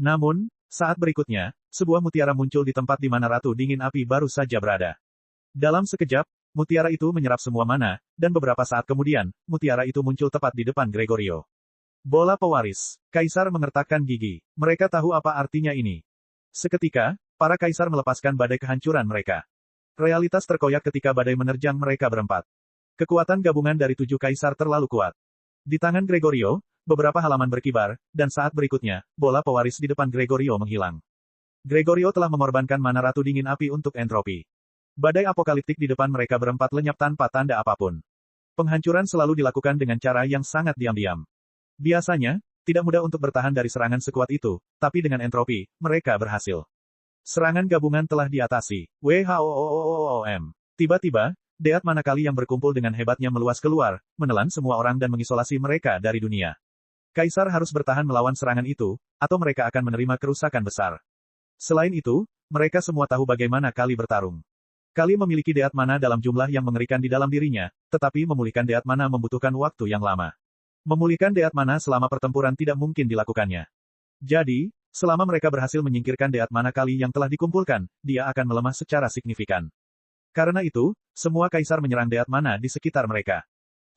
Namun, Saat berikutnya, sebuah mutiara muncul di tempat di mana Ratu Dingin Api baru saja berada. Dalam sekejap, mutiara itu menyerap semua mana, dan beberapa saat kemudian, mutiara itu muncul tepat di depan Gregorio. Bola pewaris. Kaisar mengertakkan gigi. Mereka tahu apa artinya ini. Seketika, para kaisar melepaskan badai kehancuran mereka. Realitas terkoyak ketika badai menerjang mereka berempat. Kekuatan gabungan dari 7 kaisar terlalu kuat. Di tangan Gregorio, beberapa halaman berkibar, dan saat berikutnya, bola pewaris di depan Gregorio menghilang. Gregorio telah mengorbankan mana Ratu Dingin Api untuk entropi. Badai apokaliptik di depan mereka berempat lenyap tanpa tanda apapun. Penghancuran selalu dilakukan dengan cara yang sangat diam-diam. Biasanya, tidak mudah untuk bertahan dari serangan sekuat itu, tapi dengan entropi, mereka berhasil. Serangan gabungan telah diatasi. WHOOOOOM. Tiba-tiba, deat mana kali yang berkumpul dengan hebatnya meluas keluar, menelan semua orang dan mengisolasi mereka dari dunia. Kaisar harus bertahan melawan serangan itu, atau mereka akan menerima kerusakan besar. Selain itu, mereka semua tahu bagaimana Kali bertarung. Kali memiliki deat mana dalam jumlah yang mengerikan di dalam dirinya, tetapi memulihkan deat mana membutuhkan waktu yang lama. Memulihkan deat mana selama pertempuran tidak mungkin dilakukannya. Jadi, selama mereka berhasil menyingkirkan deat mana Kali yang telah dikumpulkan, dia akan melemah secara signifikan. Karena itu, semua kaisar menyerang deat mana di sekitar mereka.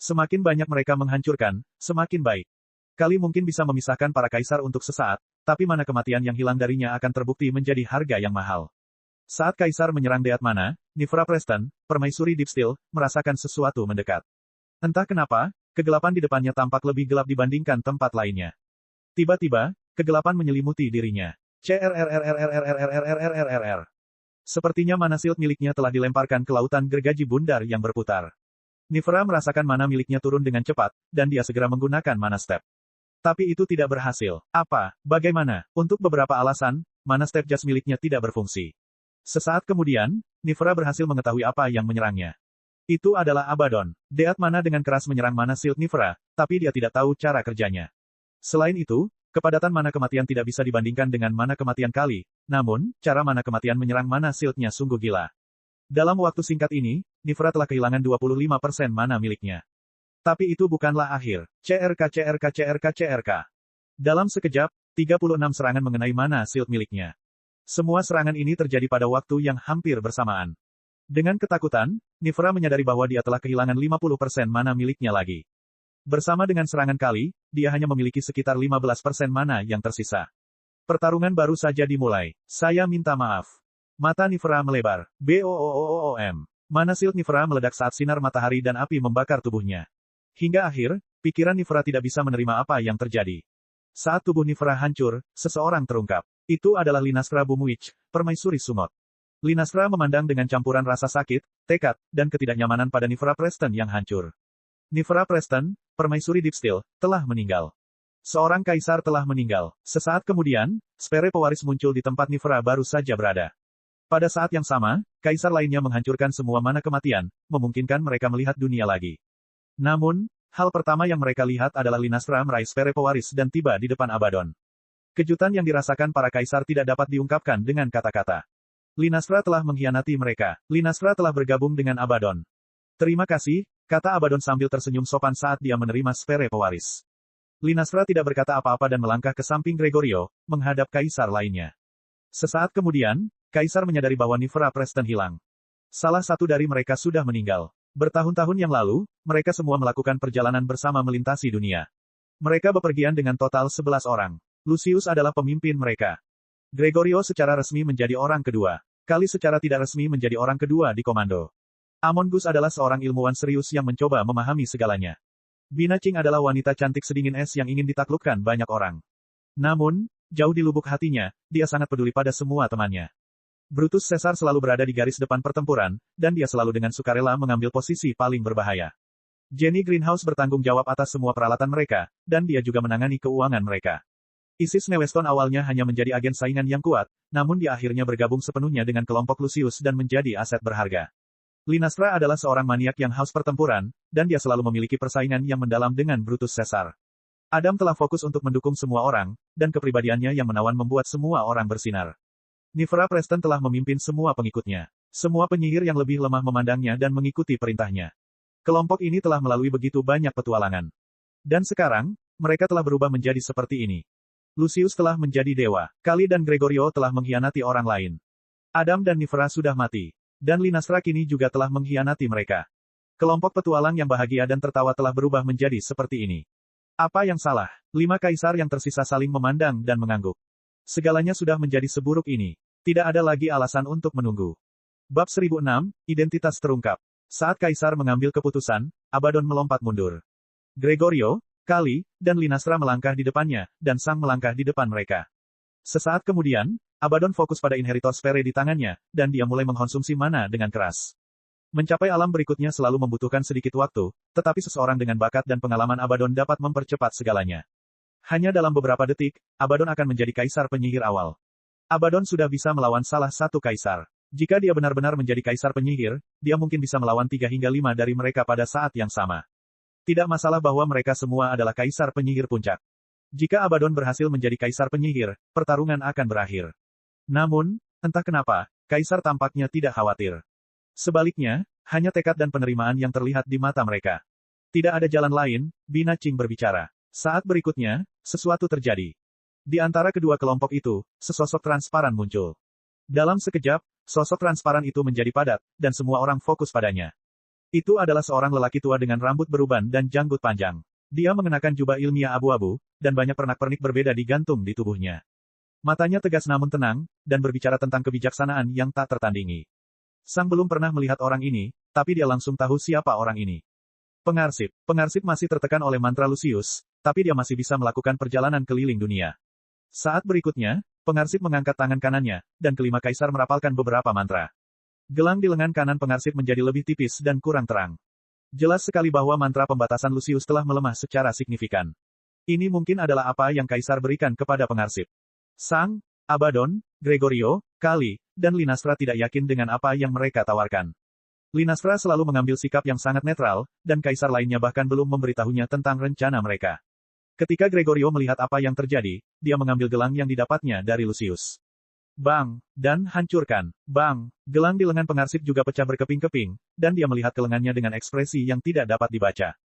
Semakin banyak mereka menghancurkan, semakin baik. Kali mungkin bisa memisahkan para kaisar untuk sesaat, tapi mana kematian yang hilang darinya akan terbukti menjadi harga yang mahal. Saat kaisar menyerang deat mana, Nifra Preston, permaisuri Deep Steel, merasakan sesuatu mendekat. Entah kenapa, kegelapan di depannya tampak lebih gelap dibandingkan tempat lainnya. Tiba-tiba, kegelapan menyelimuti dirinya. CRRRRRRRRRRRRR. Sepertinya mana shield miliknya telah dilemparkan ke lautan gergaji bundar yang berputar. Nifra merasakan mana miliknya turun dengan cepat, dan dia segera menggunakan mana step. Tapi itu tidak berhasil. Apa? Bagaimana? Untuk beberapa alasan, mana step jas miliknya tidak berfungsi. Sesaat kemudian, Nifra berhasil mengetahui apa yang menyerangnya. Itu adalah Abaddon. Deat mana dengan keras menyerang mana shield Nifra, tapi dia tidak tahu cara kerjanya. Selain itu, kepadatan mana kematian tidak bisa dibandingkan dengan mana kematian Kali, namun, cara mana kematian menyerang mana shield-nya sungguh gila. Dalam waktu singkat ini, Nifra telah kehilangan 25% mana miliknya. Tapi itu bukanlah akhir. CRK. Dalam sekejap, 36 serangan mengenai mana shield miliknya. Semua serangan ini terjadi pada waktu yang hampir bersamaan. Dengan ketakutan, Nifra menyadari bahwa dia telah kehilangan 50% mana miliknya lagi. Bersama dengan serangan Kali, dia hanya memiliki sekitar 15% mana yang tersisa. Pertarungan baru saja dimulai. Saya minta maaf. Mata Nifra melebar. BOOOOOM. Mana shield Nifra meledak saat sinar matahari dan api membakar tubuhnya. Hingga akhir, pikiran Nifra tidak bisa menerima apa yang terjadi. Saat tubuh Nifra hancur, seseorang terungkap. Itu adalah Linastra Bumwich, permaisuri Sumot. Linastra memandang dengan campuran rasa sakit, tekad, dan ketidaknyamanan pada Nifra Preston yang hancur. Nifra Preston, permaisuri Deep Steel, telah meninggal. Seorang kaisar telah meninggal. Sesaat kemudian, Spere pewaris muncul di tempat Nifra baru saja berada. Pada saat yang sama, kaisar lainnya menghancurkan semua mana kematian, memungkinkan mereka melihat dunia lagi. Namun, hal pertama yang mereka lihat adalah Linastra meraih Spere pewaris dan tiba di depan Abaddon. Kejutan yang dirasakan para kaisar tidak dapat diungkapkan dengan kata-kata. Linastra telah mengkhianati mereka. Linastra telah bergabung dengan Abaddon. Terima kasih, kata Abaddon sambil tersenyum sopan saat dia menerima Spere pewaris. Linastra tidak berkata apa-apa dan melangkah ke samping Gregorio, menghadap kaisar lainnya. Sesaat kemudian, kaisar menyadari bahwa Nifra Preston hilang. Salah satu dari mereka sudah meninggal. Bertahun-tahun yang lalu, mereka semua melakukan perjalanan bersama melintasi dunia. Mereka bepergian dengan total 11 orang. Lucius adalah pemimpin mereka. Gregorio secara resmi menjadi orang kedua. Kali secara tidak resmi menjadi orang kedua di komando. Amongus adalah seorang ilmuwan serius yang mencoba memahami segalanya. Bina Qing adalah wanita cantik sedingin es yang ingin ditaklukkan banyak orang. Namun, jauh di lubuk hatinya, dia sangat peduli pada semua temannya. Brutus Caesar selalu berada di garis depan pertempuran, dan dia selalu dengan sukarela mengambil posisi paling berbahaya. Jenny Greenhouse bertanggung jawab atas semua peralatan mereka, dan dia juga menangani keuangan mereka. Isis Neweston awalnya hanya menjadi agen saingan yang kuat, namun dia akhirnya bergabung sepenuhnya dengan kelompok Lucius dan menjadi aset berharga. Linastra adalah seorang maniak yang haus pertempuran, dan dia selalu memiliki persaingan yang mendalam dengan Brutus Caesar. Adam telah fokus untuk mendukung semua orang, dan kepribadiannya yang menawan membuat semua orang bersinar. Nifra Preston telah memimpin semua pengikutnya. Semua penyihir yang lebih lemah memandangnya dan mengikuti perintahnya. Kelompok ini telah melalui begitu banyak petualangan. Dan sekarang, mereka telah berubah menjadi seperti ini. Lucius telah menjadi dewa. Kali dan Gregorio telah mengkhianati orang lain. Adam dan Nifera sudah mati. Dan Lynastra kini juga telah mengkhianati mereka. Kelompok petualang yang bahagia dan tertawa telah berubah menjadi seperti ini. Apa yang salah? 5 kaisar yang tersisa saling memandang dan mengangguk. Segalanya sudah menjadi seburuk ini. Tidak ada lagi alasan untuk menunggu. Bab 1006, Identitas terungkap. Saat kaisar mengambil keputusan, Abaddon melompat mundur. Gregorio, Kali, dan Lynastra melangkah di depannya, dan Sang melangkah di depan mereka. Sesaat kemudian, Abaddon fokus pada inheritor sfere di tangannya, dan dia mulai mengkonsumsi mana dengan keras. Mencapai alam berikutnya selalu membutuhkan sedikit waktu, tetapi seseorang dengan bakat dan pengalaman Abaddon dapat mempercepat segalanya. Hanya dalam beberapa detik, Abaddon akan menjadi kaisar penyihir awal. Abaddon sudah bisa melawan salah satu kaisar. Jika dia benar-benar menjadi kaisar penyihir, dia mungkin bisa melawan 3 hingga 5 dari mereka pada saat yang sama. Tidak masalah bahwa mereka semua adalah kaisar penyihir puncak. Jika Abaddon berhasil menjadi kaisar penyihir, pertarungan akan berakhir. Namun, entah kenapa, kaisar tampaknya tidak khawatir. Sebaliknya, hanya tekad dan penerimaan yang terlihat di mata mereka. Tidak ada jalan lain, Bina Qing berbicara. Saat berikutnya, sesuatu terjadi. Di antara kedua kelompok itu, sesosok transparan muncul. Dalam sekejap, sosok transparan itu menjadi padat, dan semua orang fokus padanya. Itu adalah seorang lelaki tua dengan rambut beruban dan janggut panjang. Dia mengenakan jubah ilmiah abu-abu, dan banyak pernak-pernik berbeda digantung di tubuhnya. Matanya tegas namun tenang, dan berbicara tentang kebijaksanaan yang tak tertandingi. Sang belum pernah melihat orang ini, tapi dia langsung tahu siapa orang ini. Pengarsip. Pengarsip masih tertekan oleh mantra Lucius, tapi dia masih bisa melakukan perjalanan keliling dunia. Saat berikutnya, pengarsip mengangkat tangan kanannya, dan kelima kaisar merapalkan beberapa mantra. Gelang di lengan kanan pengarsip menjadi lebih tipis dan kurang terang. Jelas sekali bahwa mantra pembatasan Lucius telah melemah secara signifikan. Ini mungkin adalah apa yang kaisar berikan kepada pengarsip. Sang, Abaddon, Gregorio, Kali, dan Lynastra tidak yakin dengan apa yang mereka tawarkan. Lynastra selalu mengambil sikap yang sangat netral, dan kaisar lainnya bahkan belum memberitahunya tentang rencana mereka. Ketika Gregorio melihat apa yang terjadi, dia mengambil gelang yang didapatnya dari Lucius. Bang! Dan hancurkan. Bang! Gelang di lengan pengarsip juga pecah berkeping-keping, dan dia melihat ke lengannya dengan ekspresi yang tidak dapat dibaca.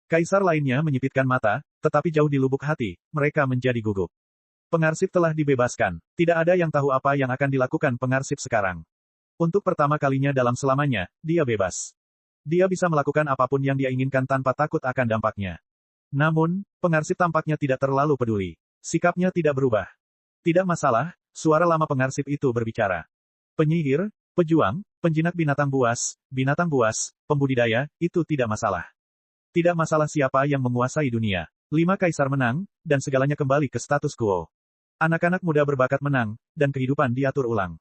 Kaisar lainnya menyipitkan mata, tetapi jauh di lubuk hati, mereka menjadi gugup. Pengarsip telah dibebaskan. Tidak ada yang tahu apa yang akan dilakukan pengarsip sekarang. Untuk pertama kalinya dalam selamanya, dia bebas. Dia bisa melakukan apapun yang dia inginkan tanpa takut akan dampaknya. Namun, pengarsip tampaknya tidak terlalu peduli. Sikapnya tidak berubah. Tidak masalah, suara lama pengarsip itu berbicara. Penyihir, pejuang, penjinak binatang buas, pembudidaya, itu tidak masalah. Tidak masalah siapa yang menguasai dunia. 5 kaisar menang, dan segalanya kembali ke status quo. Anak-anak muda berbakat menang, dan kehidupan diatur ulang.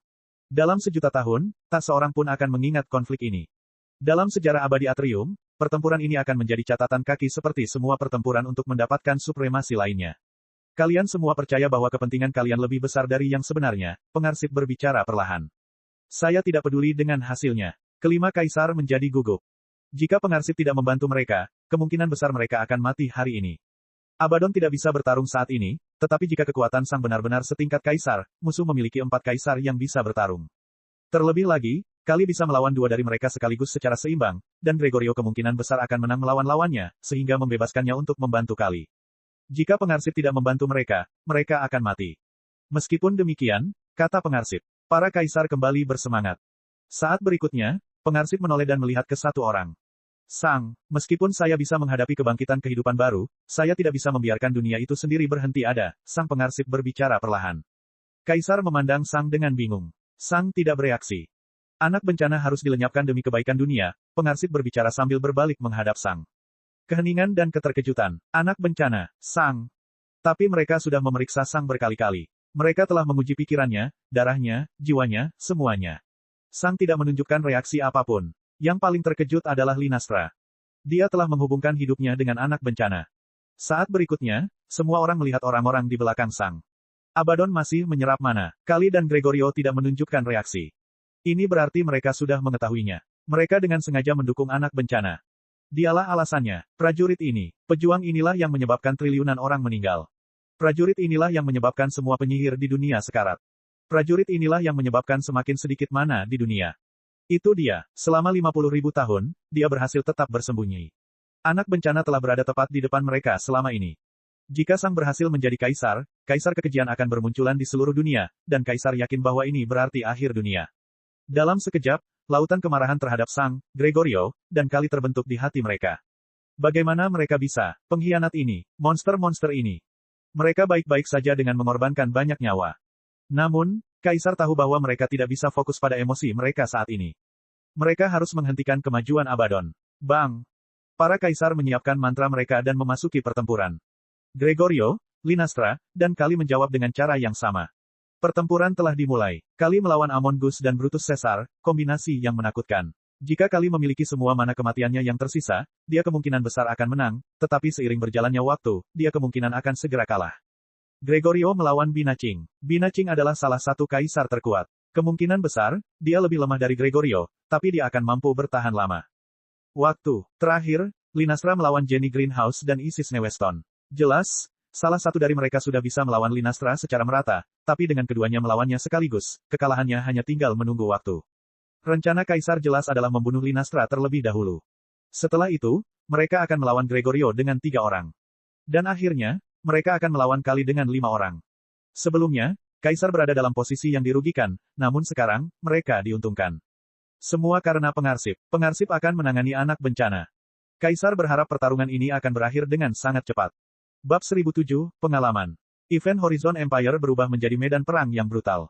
Dalam sejuta tahun, tak seorang pun akan mengingat konflik ini. Dalam sejarah abadi Atrium, pertempuran ini akan menjadi catatan kaki seperti semua pertempuran untuk mendapatkan supremasi lainnya. Kalian semua percaya bahwa kepentingan kalian lebih besar dari yang sebenarnya, pengarsip berbicara perlahan. Saya tidak peduli dengan hasilnya. Kelima kaisar menjadi gugup. Jika pengarsip tidak membantu mereka, kemungkinan besar mereka akan mati hari ini. Abaddon tidak bisa bertarung saat ini, tetapi jika kekuatan sang benar-benar setingkat kaisar, musuh memiliki 4 kaisar yang bisa bertarung. Terlebih lagi, Kali bisa melawan 2 dari mereka sekaligus secara seimbang, dan Gregorio kemungkinan besar akan menang melawan lawannya, sehingga membebaskannya untuk membantu Kali. Jika pengarsip tidak membantu mereka, mereka akan mati. Meskipun demikian, kata pengarsip, para kaisar kembali bersemangat. Saat berikutnya, pengarsip menoleh dan melihat ke satu orang. Sang, meskipun saya bisa menghadapi kebangkitan kehidupan baru, saya tidak bisa membiarkan dunia itu sendiri berhenti ada, sang pengarsip berbicara perlahan. Kaisar memandang Sang dengan bingung. Sang tidak bereaksi. Anak bencana harus dilenyapkan demi kebaikan dunia, pengarsip berbicara sambil berbalik menghadap Sang. Keheningan dan keterkejutan. Anak bencana, Sang. Tapi mereka sudah memeriksa Sang berkali-kali. Mereka telah menguji pikirannya, darahnya, jiwanya, semuanya. Sang tidak menunjukkan reaksi apapun. Yang paling terkejut adalah Lynastra. Dia telah menghubungkan hidupnya dengan anak bencana. Saat berikutnya, semua orang melihat orang-orang di belakang Sang. Abaddon masih menyerap mana. Kali dan Gregorio tidak menunjukkan reaksi. Ini berarti mereka sudah mengetahuinya. Mereka dengan sengaja mendukung anak bencana. Dialah alasannya. Prajurit ini, pejuang inilah yang menyebabkan triliunan orang meninggal. Prajurit inilah yang menyebabkan semua penyihir di dunia sekarat. Prajurit inilah yang menyebabkan semakin sedikit mana di dunia. Itu dia, selama 50.000 tahun, dia berhasil tetap bersembunyi. Anak bencana telah berada tepat di depan mereka selama ini. Jika Sang berhasil menjadi kaisar, kaisar kekejian akan bermunculan di seluruh dunia, dan kaisar yakin bahwa ini berarti akhir dunia. Dalam sekejap, lautan kemarahan terhadap Sang, Gregorio, dan Kali terbentuk di hati mereka. Bagaimana mereka bisa, pengkhianat ini, monster-monster ini. Mereka baik-baik saja dengan mengorbankan banyak nyawa. Namun, kaisar tahu bahwa mereka tidak bisa fokus pada emosi mereka saat ini. Mereka harus menghentikan kemajuan Abaddon. Bang! Para kaisar menyiapkan mantra mereka dan memasuki pertempuran. Gregorio, Lynastra, dan Kali menjawab dengan cara yang sama. Pertempuran telah dimulai. Kali melawan Amon Gus dan Brutus Caesar, kombinasi yang menakutkan. Jika Kali memiliki semua mana kematiannya yang tersisa, dia kemungkinan besar akan menang, tetapi seiring berjalannya waktu, dia kemungkinan akan segera kalah. Gregorio melawan Binaching. Binaching adalah salah satu kaisar terkuat. Kemungkinan besar, dia lebih lemah dari Gregorio, tapi dia akan mampu bertahan lama. Waktu terakhir, Lynastra melawan Jenny Greenhouse dan Isis Neweston. Jelas, salah satu dari mereka sudah bisa melawan Lynastra secara merata, tapi dengan keduanya melawannya sekaligus, kekalahannya hanya tinggal menunggu waktu. Rencana Kaisar jelas adalah membunuh Lynastra terlebih dahulu. Setelah itu, mereka akan melawan Gregorio dengan 3 orang. Dan akhirnya, mereka akan melawan Kali dengan 5 orang. Sebelumnya, Kaisar berada dalam posisi yang dirugikan, namun sekarang, mereka diuntungkan. Semua karena pengarsip. Pengarsip akan menangani anak bencana. Kaisar berharap pertarungan ini akan berakhir dengan sangat cepat. Bab 1007, Pengalaman. Event Horizon Empire berubah menjadi medan perang yang brutal.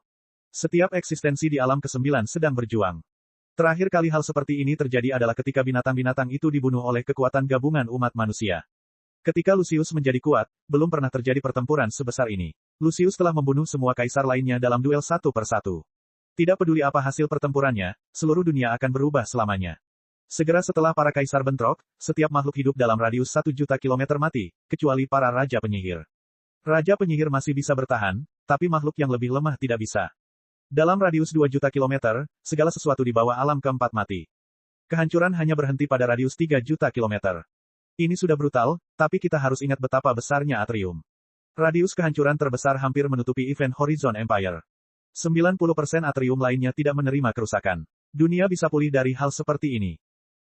Setiap eksistensi di alam ke-9 sedang berjuang. Terakhir kali hal seperti ini terjadi adalah ketika binatang-binatang itu dibunuh oleh kekuatan gabungan umat manusia. Ketika Lucius menjadi kuat, belum pernah terjadi pertempuran sebesar ini. Lucius telah membunuh semua kaisar lainnya dalam duel satu per satu. Tidak peduli apa hasil pertempurannya, seluruh dunia akan berubah selamanya. Segera setelah para kaisar bentrok, setiap makhluk hidup dalam radius 1 juta kilometer mati, kecuali para raja penyihir. Raja penyihir masih bisa bertahan, tapi makhluk yang lebih lemah tidak bisa. Dalam radius 2 juta kilometer, segala sesuatu di bawah alam keempat mati. Kehancuran hanya berhenti pada radius 3 juta kilometer. Ini sudah brutal, tapi kita harus ingat betapa besarnya Atrium. Radius kehancuran terbesar hampir menutupi event Horizon Empire. 90% Atrium lainnya tidak menerima kerusakan. Dunia bisa pulih dari hal seperti ini.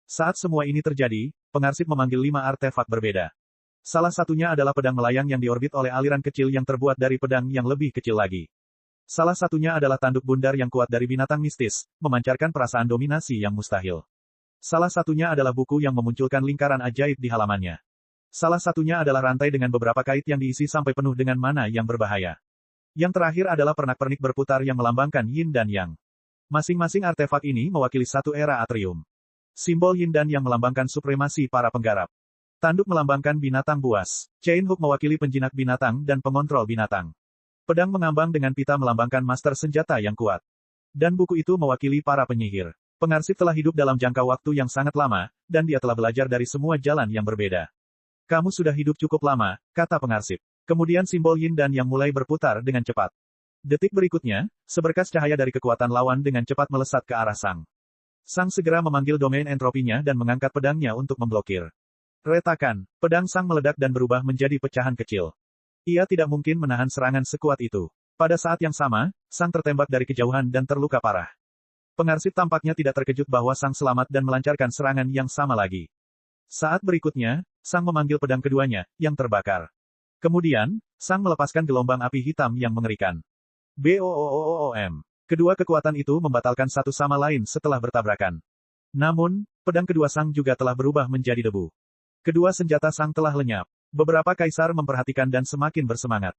Saat semua ini terjadi, pengarsip memanggil 5 artefak berbeda. Salah satunya adalah pedang melayang yang diorbit oleh aliran kecil yang terbuat dari pedang yang lebih kecil lagi. Salah satunya adalah tanduk bundar yang kuat dari binatang mistis, memancarkan perasaan dominasi yang mustahil. Salah satunya adalah buku yang memunculkan lingkaran ajaib di halamannya. Salah satunya adalah rantai dengan beberapa kait yang diisi sampai penuh dengan mana yang berbahaya. Yang terakhir adalah pernak-pernik berputar yang melambangkan Yin dan Yang. Masing-masing artefak ini mewakili satu era Atrium. Simbol Yin dan Yang melambangkan supremasi para penggarap. Tanduk melambangkan binatang buas. Chain hook mewakili penjinak binatang dan pengontrol binatang. Pedang mengambang dengan pita melambangkan master senjata yang kuat. Dan buku itu mewakili para penyihir. Pengarsip telah hidup dalam jangka waktu yang sangat lama, dan dia telah belajar dari semua jalan yang berbeda. Kamu sudah hidup cukup lama, kata pengarsip. Kemudian simbol Yin dan Yang mulai berputar dengan cepat. Detik berikutnya, seberkas cahaya dari kekuatan lawan dengan cepat melesat ke arah Sang. Sang segera memanggil domain entropinya dan mengangkat pedangnya untuk memblokir. Retakan, pedang Sang meledak dan berubah menjadi pecahan kecil. Ia tidak mungkin menahan serangan sekuat itu. Pada saat yang sama, Sang tertembak dari kejauhan dan terluka parah. Pengarsip tampaknya tidak terkejut bahwa Sang selamat dan melancarkan serangan yang sama lagi. Saat berikutnya, Sang memanggil pedang keduanya, yang terbakar. Kemudian, Sang melepaskan gelombang api hitam yang mengerikan. BOOOOM. Kedua kekuatan itu membatalkan satu sama lain setelah bertabrakan. Namun, pedang kedua Sang juga telah berubah menjadi debu. Kedua senjata Sang telah lenyap. Beberapa kaisar memperhatikan dan semakin bersemangat.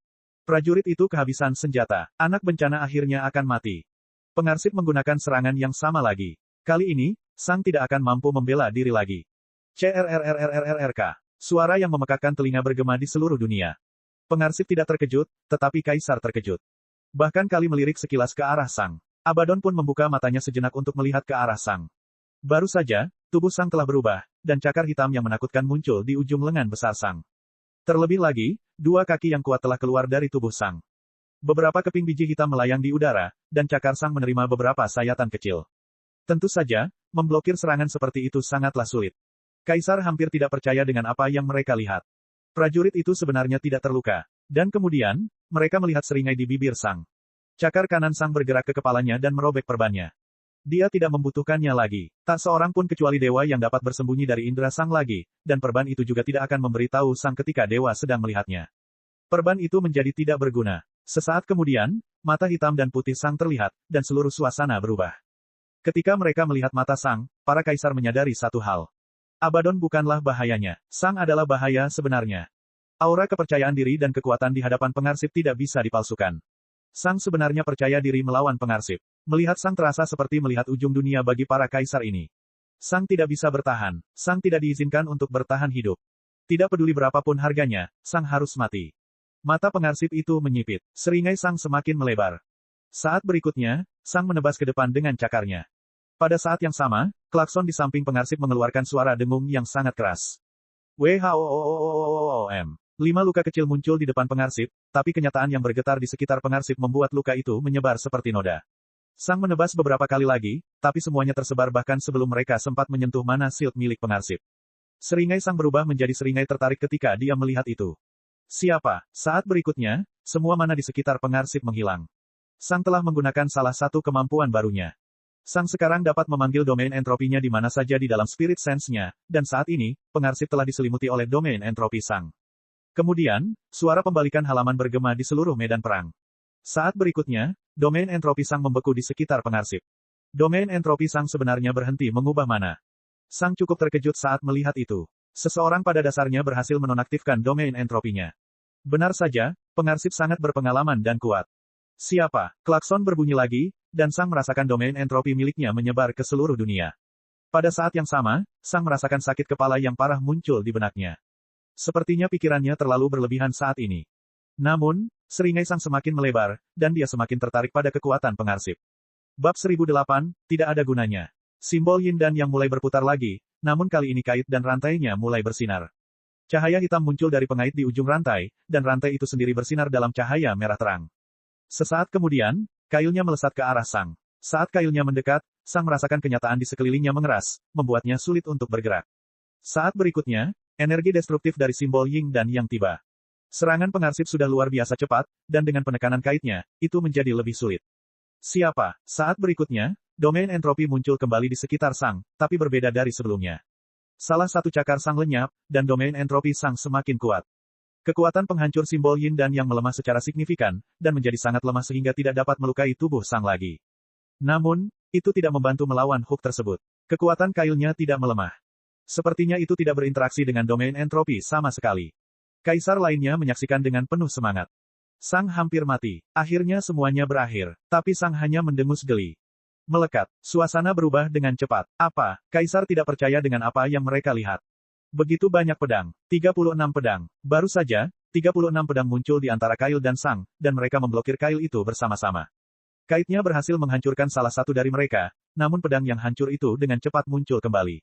Prajurit itu kehabisan senjata. Anak bencana akhirnya akan mati. Pengarsip menggunakan serangan yang sama lagi. Kali ini, Sang tidak akan mampu membela diri lagi. CRRRRRRK. Suara yang memekakkan telinga bergema di seluruh dunia. Pengarsip tidak terkejut, tetapi kaisar terkejut. Bahkan Kali melirik sekilas ke arah Sang. Abaddon pun membuka matanya sejenak untuk melihat ke arah Sang. Baru saja, tubuh Sang telah berubah, dan cakar hitam yang menakutkan muncul di ujung lengan besar Sang. Terlebih lagi, dua kaki yang kuat telah keluar dari tubuh Sang. Beberapa keping biji hitam melayang di udara, dan cakar Sang menerima beberapa sayatan kecil. Tentu saja, memblokir serangan seperti itu sangatlah sulit. Kaisar hampir tidak percaya dengan apa yang mereka lihat. Prajurit itu sebenarnya tidak terluka. Dan kemudian, mereka melihat seringai di bibir Sang. Cakar kanan Sang bergerak ke kepalanya dan merobek perbannya. Dia tidak membutuhkannya lagi. Tak seorang pun kecuali dewa yang dapat bersembunyi dari indera Sang lagi, dan perban itu juga tidak akan memberitahu Sang ketika dewa sedang melihatnya. Perban itu menjadi tidak berguna. Sesaat kemudian, mata hitam dan putih Sang terlihat, dan seluruh suasana berubah. Ketika mereka melihat mata Sang, para kaisar menyadari satu hal. Abaddon bukanlah bahayanya, Sang adalah bahaya sebenarnya. Aura kepercayaan diri dan kekuatan di hadapan pengarsip tidak bisa dipalsukan. Sang sebenarnya percaya diri melawan pengarsip. Melihat Sang terasa seperti melihat ujung dunia bagi para kaisar ini. Sang tidak bisa bertahan, Sang tidak diizinkan untuk bertahan hidup. Tidak peduli berapapun harganya, Sang harus mati. Mata pengarsip itu menyipit, seringai Sang semakin melebar. Saat berikutnya, Sang menebas ke depan dengan cakarnya. Pada saat yang sama, klakson di samping pengarsip mengeluarkan suara dengung yang sangat keras. WHOOOOOOM. 5 luka kecil muncul di depan pengarsip, tapi kenyataan yang bergetar di sekitar pengarsip membuat luka itu menyebar seperti noda. Sang menebas beberapa kali lagi, tapi semuanya tersebar bahkan sebelum mereka sempat menyentuh mana shield milik pengarsip. Seringai Sang berubah menjadi seringai tertarik ketika dia melihat itu. Siapa? Saat berikutnya, semua mana di sekitar pengarsip menghilang. Sang telah menggunakan salah satu kemampuan barunya. Sang sekarang dapat memanggil domain entropinya di mana saja di dalam spirit sense-nya, dan saat ini, pengarsip telah diselimuti oleh domain entropi Sang. Kemudian, suara pembalikan halaman bergema di seluruh medan perang. Saat berikutnya, domain entropi Sang membeku di sekitar pengarsip. Domain entropi Sang sebenarnya berhenti mengubah mana. Sang cukup terkejut saat melihat itu. Seseorang pada dasarnya berhasil menonaktifkan domain entropinya. Benar saja, pengarsip sangat berpengalaman dan kuat. Siapa? Klakson berbunyi lagi, dan Sang merasakan domain entropi miliknya menyebar ke seluruh dunia. Pada saat yang sama, Sang merasakan sakit kepala yang parah muncul di benaknya. Sepertinya pikirannya terlalu berlebihan saat ini. Namun, seringai Sang semakin melebar, dan dia semakin tertarik pada kekuatan pengarsip. Bab 1008, tidak ada gunanya. Simbol yin dan yang mulai berputar lagi, namun kali ini kait dan rantainya mulai bersinar. Cahaya hitam muncul dari pengait di ujung rantai, dan rantai itu sendiri bersinar dalam cahaya merah terang. Sesaat kemudian, kailnya melesat ke arah Sang. Saat kailnya mendekat, Sang merasakan kenyataan di sekelilingnya mengeras, membuatnya sulit untuk bergerak. Saat berikutnya, energi destruktif dari simbol yin dan yang tiba. Serangan pengarsip sudah luar biasa cepat, dan dengan penekanan kaitnya, itu menjadi lebih sulit. Siapa? Saat berikutnya, domain entropi muncul kembali di sekitar Sang, tapi berbeda dari sebelumnya. Salah satu cakar Sang lenyap, dan domain entropi Sang semakin kuat. Kekuatan penghancur simbol yin dan yang melemah secara signifikan, dan menjadi sangat lemah sehingga tidak dapat melukai tubuh Sang lagi. Namun, itu tidak membantu melawan hook tersebut. Kekuatan kailnya tidak melemah. Sepertinya itu tidak berinteraksi dengan domain entropi sama sekali. Kaisar lainnya menyaksikan dengan penuh semangat. Sang hampir mati. Akhirnya semuanya berakhir, tapi Sang hanya mendengus geli. Melekat. Suasana berubah dengan cepat. Apa? Kaisar tidak percaya dengan apa yang mereka lihat. Begitu banyak pedang. 36 pedang. Baru saja, 36 pedang muncul di antara Kail dan Sang, dan mereka memblokir Kail itu bersama-sama. Kaitnya berhasil menghancurkan salah satu dari mereka, namun pedang yang hancur itu dengan cepat muncul kembali.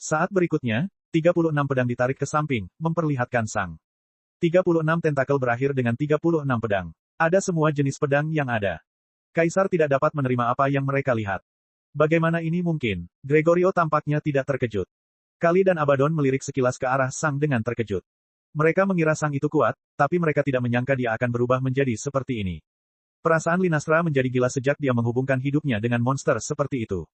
Saat berikutnya, 36 pedang ditarik ke samping, memperlihatkan Sang. 36 tentakel berakhir dengan 36 pedang. Ada semua jenis pedang yang ada. Kaisar tidak dapat menerima apa yang mereka lihat. Bagaimana ini mungkin? Gregorio tampaknya tidak terkejut. Kali dan Abaddon melirik sekilas ke arah Sang dengan terkejut. Mereka mengira Sang itu kuat, tapi mereka tidak menyangka dia akan berubah menjadi seperti ini. Perasaan Linastra menjadi gila sejak dia menghubungkan hidupnya dengan monster seperti itu.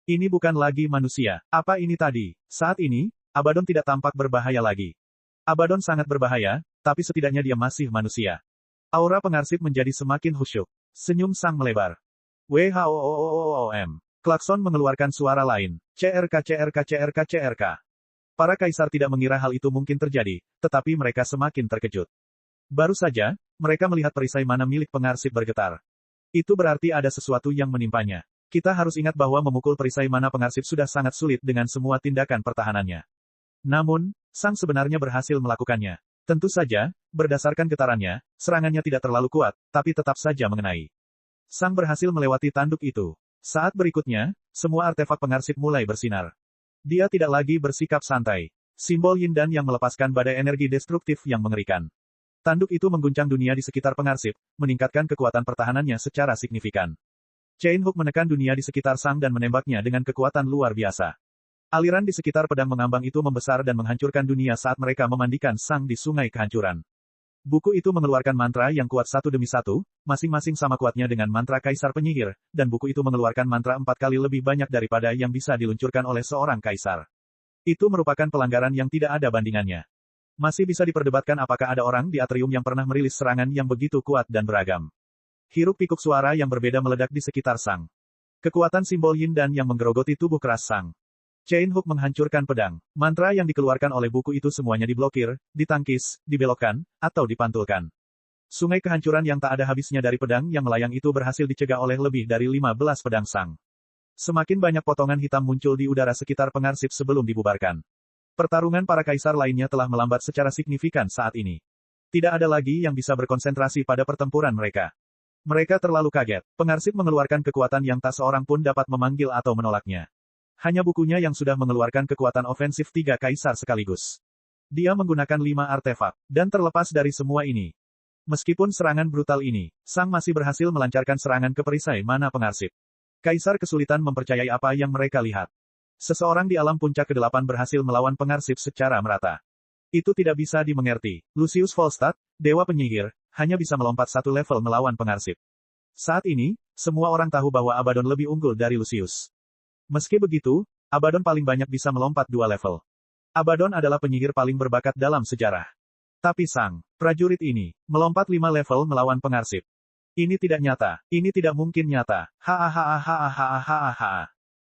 Ini bukan lagi manusia. Apa ini tadi? Saat ini, Abaddon tidak tampak berbahaya lagi. Abaddon sangat berbahaya, tapi setidaknya dia masih manusia. Aura pengarsip menjadi semakin khusyuk. Senyum Sang melebar. WHOOOOOM. Klakson mengeluarkan suara lain. CRK. Para kaisar tidak mengira hal itu mungkin terjadi, tetapi mereka semakin terkejut. Baru saja, mereka melihat perisai mana milik pengarsip bergetar. Itu berarti ada sesuatu yang menimpanya. Kita harus ingat bahwa memukul perisai mana pengarsip sudah sangat sulit dengan semua tindakan pertahanannya. Namun, Sang sebenarnya berhasil melakukannya. Tentu saja, berdasarkan getarannya, serangannya tidak terlalu kuat, tapi tetap saja mengenai. Sang berhasil melewati tanduk itu. Saat berikutnya, semua artefak pengarsip mulai bersinar. Dia tidak lagi bersikap santai. Simbol yin dan yang melepaskan badai energi destruktif yang mengerikan. Tanduk itu mengguncang dunia di sekitar pengarsip, meningkatkan kekuatan pertahanannya secara signifikan. Chain Hook menekan dunia di sekitar Sang dan menembaknya dengan kekuatan luar biasa. Aliran di sekitar pedang mengambang itu membesar dan menghancurkan dunia saat mereka memandikan Sang di sungai kehancuran. Buku itu mengeluarkan mantra yang kuat satu demi satu, masing-masing sama kuatnya dengan mantra Kaisar Penyihir, dan buku itu mengeluarkan mantra 4 kali lebih banyak daripada yang bisa diluncurkan oleh seorang kaisar. Itu merupakan pelanggaran yang tidak ada bandingannya. Masih bisa diperdebatkan apakah ada orang di atrium yang pernah merilis serangan yang begitu kuat dan beragam. Hiruk-pikuk suara yang berbeda meledak di sekitar Sang. Kekuatan simbol yin dan yang menggerogoti tubuh keras Sang. Chain Hook menghancurkan pedang. Mantra yang dikeluarkan oleh buku itu semuanya diblokir, ditangkis, dibelokkan, atau dipantulkan. Sungai kehancuran yang tak ada habisnya dari pedang yang melayang itu berhasil dicegah oleh lebih dari 15 pedang Sang. Semakin banyak potongan hitam muncul di udara sekitar pengarsip sebelum dibubarkan. Pertarungan para kaisar lainnya telah melambat secara signifikan saat ini. Tidak ada lagi yang bisa berkonsentrasi pada pertempuran mereka. Mereka terlalu kaget. Pengarsip mengeluarkan kekuatan yang tak seorang pun dapat memanggil atau menolaknya. Hanya bukunya yang sudah mengeluarkan kekuatan ofensif 3 kaisar sekaligus. Dia menggunakan 5 artefak, dan terlepas dari semua ini. Meskipun serangan brutal ini, Sang masih berhasil melancarkan serangan ke perisai mana pengarsip. Kaisar kesulitan mempercayai apa yang mereka lihat. Seseorang di alam puncak ke-8 berhasil melawan pengarsip secara merata. Itu tidak bisa dimengerti. Lucius Volstad, Dewa Penyihir, hanya bisa melompat 1 level melawan pengarsip. Saat ini, semua orang tahu bahwa Abaddon lebih unggul dari Lucius. Meski begitu, Abaddon paling banyak bisa melompat 2 level. Abaddon adalah penyihir paling berbakat dalam sejarah. Tapi Sang, prajurit ini, melompat 5 level melawan pengarsip. Ini tidak nyata, ini tidak mungkin nyata. Hahaha.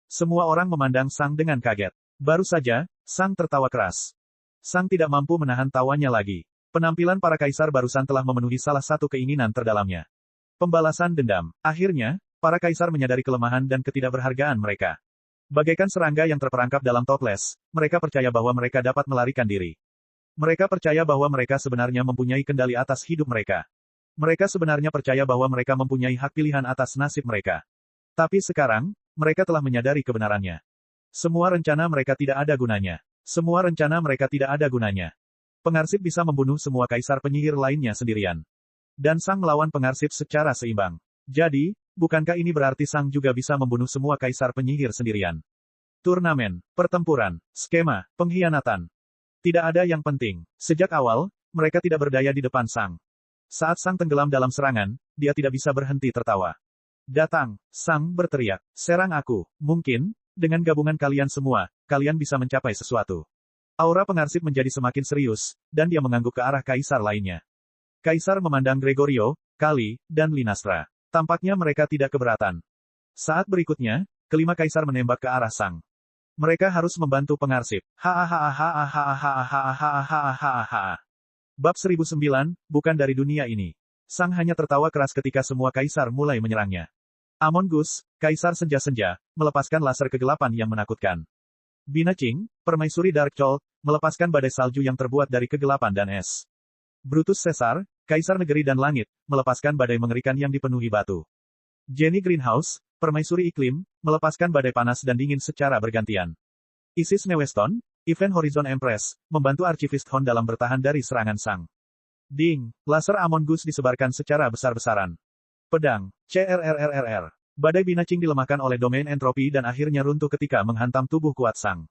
Semua orang memandang Sang dengan kaget. Baru saja, Sang tertawa keras. Sang tidak mampu menahan tawanya lagi. Penampilan para kaisar barusan telah memenuhi salah satu keinginan terdalamnya. Pembalasan dendam. Akhirnya, para kaisar menyadari kelemahan dan ketidakberhargaan mereka. Bagaikan serangga yang terperangkap dalam toples, mereka percaya bahwa mereka dapat melarikan diri. Mereka percaya bahwa mereka sebenarnya mempunyai kendali atas hidup mereka. Mereka sebenarnya percaya bahwa mereka mempunyai hak pilihan atas nasib mereka. Tapi sekarang, mereka telah menyadari kebenarannya. Semua rencana mereka tidak ada gunanya. Semua rencana mereka tidak ada gunanya. Pengarsip bisa membunuh semua kaisar penyihir lainnya sendirian. Dan Sang melawan pengarsip secara seimbang. Jadi, bukankah ini berarti Sang juga bisa membunuh semua kaisar penyihir sendirian? Turnamen, pertempuran, skema, pengkhianatan. Tidak ada yang penting. Sejak awal, mereka tidak berdaya di depan Sang. Saat Sang tenggelam dalam serangan, dia tidak bisa berhenti tertawa. Datang, Sang berteriak. Serang aku. Mungkin, dengan gabungan kalian semua, kalian bisa mencapai sesuatu. Aura pengarsip menjadi semakin serius, dan dia mengangguk ke arah kaisar lainnya. Kaisar memandang Gregorio, Kali, dan Linastra. Tampaknya mereka tidak keberatan. Saat berikutnya, kelima kaisar menembak ke arah Sang. Mereka harus membantu pengarsip. Bab 1009, bukan dari dunia ini. Sang hanya tertawa keras ketika semua kaisar mulai menyerangnya. Amon Gus, kaisar senja-senja, melepaskan laser kegelapan yang menakutkan. Bina Qing, permaisuri Dark Chol, melepaskan badai salju yang terbuat dari kegelapan dan es. Brutus Caesar, kaisar negeri dan langit, melepaskan badai mengerikan yang dipenuhi batu. Jenny Greenhouse, permaisuri iklim, melepaskan badai panas dan dingin secara bergantian. Isis Neweston, Event Horizon Empress, membantu Archivist Hon dalam bertahan dari serangan Sang. Ding, laser Amon Gus disebarkan secara besar-besaran. Pedang, CRRRRR. Badai Bina Qing dilemahkan oleh domain entropi dan akhirnya runtuh ketika menghantam tubuh kuat Sang.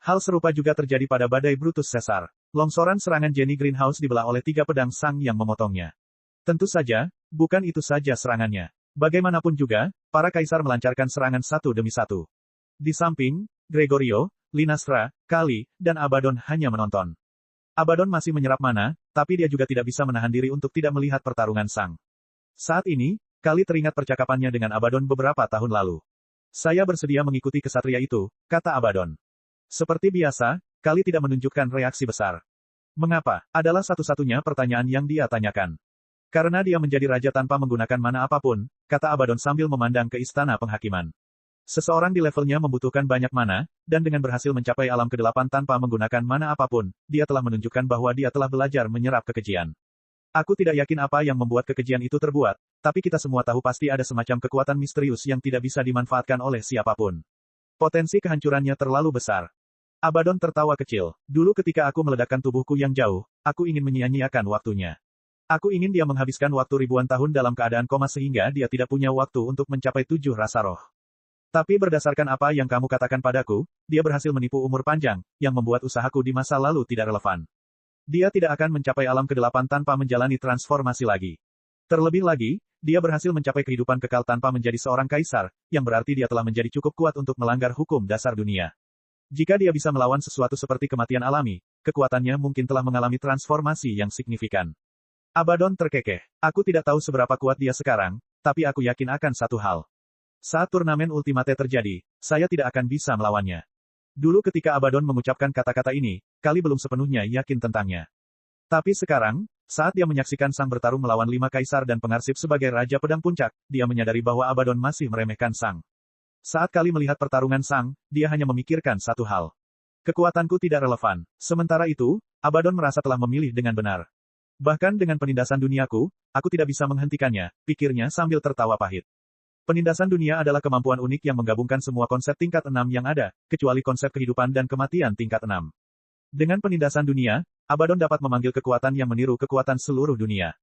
Hal serupa juga terjadi pada badai Brutus Caesar. Longsoran serangan Jenny Greenhouse dibelah oleh 3 pedang Sang yang memotongnya. Tentu saja, bukan itu saja serangannya. Bagaimanapun juga, para kaisar melancarkan serangan satu demi satu. Di samping, Gregorio, Linastra, Kali, dan Abaddon hanya menonton. Abaddon masih menyerap mana, tapi dia juga tidak bisa menahan diri untuk tidak melihat pertarungan Sang. Saat ini, Kali teringat percakapannya dengan Abaddon beberapa tahun lalu. Saya bersedia mengikuti kesatria itu, kata Abaddon. Seperti biasa, Kali tidak menunjukkan reaksi besar. Mengapa? Adalah satu-satunya pertanyaan yang dia tanyakan. Karena dia menjadi raja tanpa menggunakan mana apapun, kata Abaddon sambil memandang ke istana penghakiman. Seseorang di levelnya membutuhkan banyak mana, dan dengan berhasil mencapai alam ke-8 tanpa menggunakan mana apapun, dia telah menunjukkan bahwa dia telah belajar menyerap kekejian. Aku tidak yakin apa yang membuat kekejian itu terbuat, tapi kita semua tahu pasti ada semacam kekuatan misterius yang tidak bisa dimanfaatkan oleh siapapun. Potensi kehancurannya terlalu besar. Abaddon tertawa kecil. Dulu ketika aku meledakkan tubuhku yang jauh, aku ingin menyia-nyiakan waktunya. Aku ingin dia menghabiskan waktu ribuan tahun dalam keadaan koma sehingga dia tidak punya waktu untuk mencapai 7 rasa roh. Tapi berdasarkan apa yang kamu katakan padaku, dia berhasil menipu umur panjang, yang membuat usahaku di masa lalu tidak relevan. Dia tidak akan mencapai alam ke-8 tanpa menjalani transformasi lagi. Terlebih lagi, dia berhasil mencapai kehidupan kekal tanpa menjadi seorang kaisar, yang berarti dia telah menjadi cukup kuat untuk melanggar hukum dasar dunia. Jika dia bisa melawan sesuatu seperti kematian alami, kekuatannya mungkin telah mengalami transformasi yang signifikan. Abaddon terkekeh. Aku tidak tahu seberapa kuat dia sekarang, tapi aku yakin akan satu hal. Saat turnamen Ultimate terjadi, saya tidak akan bisa melawannya. Dulu ketika Abaddon mengucapkan kata-kata ini, Kali belum sepenuhnya yakin tentangnya. Tapi sekarang, saat dia menyaksikan Sang bertarung melawan 5 kaisar dan pengarsip sebagai Raja Pedang Puncak, dia menyadari bahwa Abaddon masih meremehkan Sang. Saat Kali melihat pertarungan Sang, dia hanya memikirkan satu hal. Kekuatanku tidak relevan. Sementara itu, Abaddon merasa telah memilih dengan benar. Bahkan dengan penindasan duniaku, aku tidak bisa menghentikannya, pikirnya sambil tertawa pahit. Penindasan dunia adalah kemampuan unik yang menggabungkan semua konsep tingkat 6 yang ada, kecuali konsep kehidupan dan kematian tingkat 6. Dengan penindasan dunia, Abaddon dapat memanggil kekuatan yang meniru kekuatan seluruh dunia.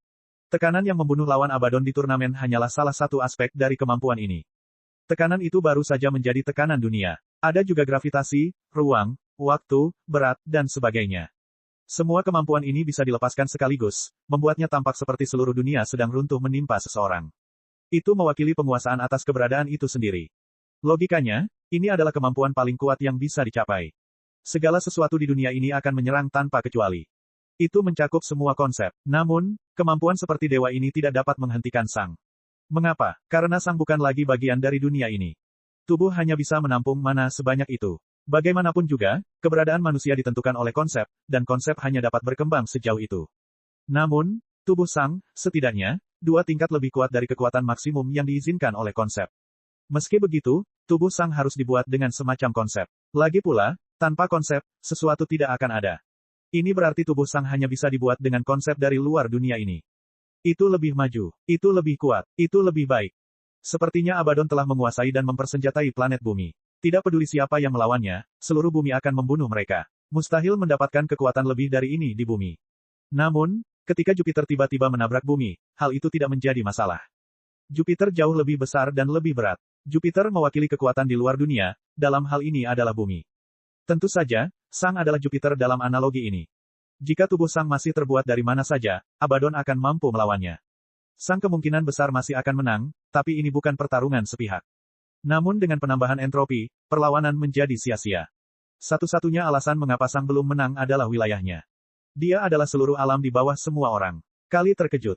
Tekanan yang membunuh lawan Abaddon di turnamen hanyalah salah satu aspek dari kemampuan ini. Tekanan itu baru saja menjadi tekanan dunia. Ada juga gravitasi, ruang, waktu, berat, dan sebagainya. Semua kemampuan ini bisa dilepaskan sekaligus, membuatnya tampak seperti seluruh dunia sedang runtuh menimpa seseorang. Itu mewakili penguasaan atas keberadaan itu sendiri. Logikanya, ini adalah kemampuan paling kuat yang bisa dicapai. Segala sesuatu di dunia ini akan menyerang tanpa kecuali. Itu mencakup semua konsep. Namun, kemampuan seperti dewa ini tidak dapat menghentikan Sang. Mengapa? Karena Sang bukan lagi bagian dari dunia ini. Tubuh hanya bisa menampung mana sebanyak itu. Bagaimanapun juga, keberadaan manusia ditentukan oleh konsep, dan konsep hanya dapat berkembang sejauh itu. Namun, tubuh Sang, setidaknya, 2 tingkat lebih kuat dari kekuatan maksimum yang diizinkan oleh konsep. Meski begitu, tubuh Sang harus dibuat dengan semacam konsep. Lagi pula, tanpa konsep, sesuatu tidak akan ada. Ini berarti tubuh Sang hanya bisa dibuat dengan konsep dari luar dunia ini. Itu lebih maju, itu lebih kuat, itu lebih baik. Sepertinya Abaddon telah menguasai dan mempersenjatai planet bumi. Tidak peduli siapa yang melawannya, seluruh bumi akan membunuh mereka. Mustahil mendapatkan kekuatan lebih dari ini di bumi. Namun, ketika Jupiter tiba-tiba menabrak bumi, hal itu tidak menjadi masalah. Jupiter jauh lebih besar dan lebih berat. Jupiter mewakili kekuatan di luar dunia, dalam hal ini adalah bumi. Tentu saja, Sang adalah Jupiter dalam analogi ini. Jika tubuh Sang masih terbuat dari mana saja, Abaddon akan mampu melawannya. Sang kemungkinan besar masih akan menang, tapi ini bukan pertarungan sepihak. Namun dengan penambahan entropi, perlawanan menjadi sia-sia. Satu-satunya alasan mengapa Sang belum menang adalah wilayahnya. Dia adalah seluruh alam di bawah semua orang. Kali terkejut.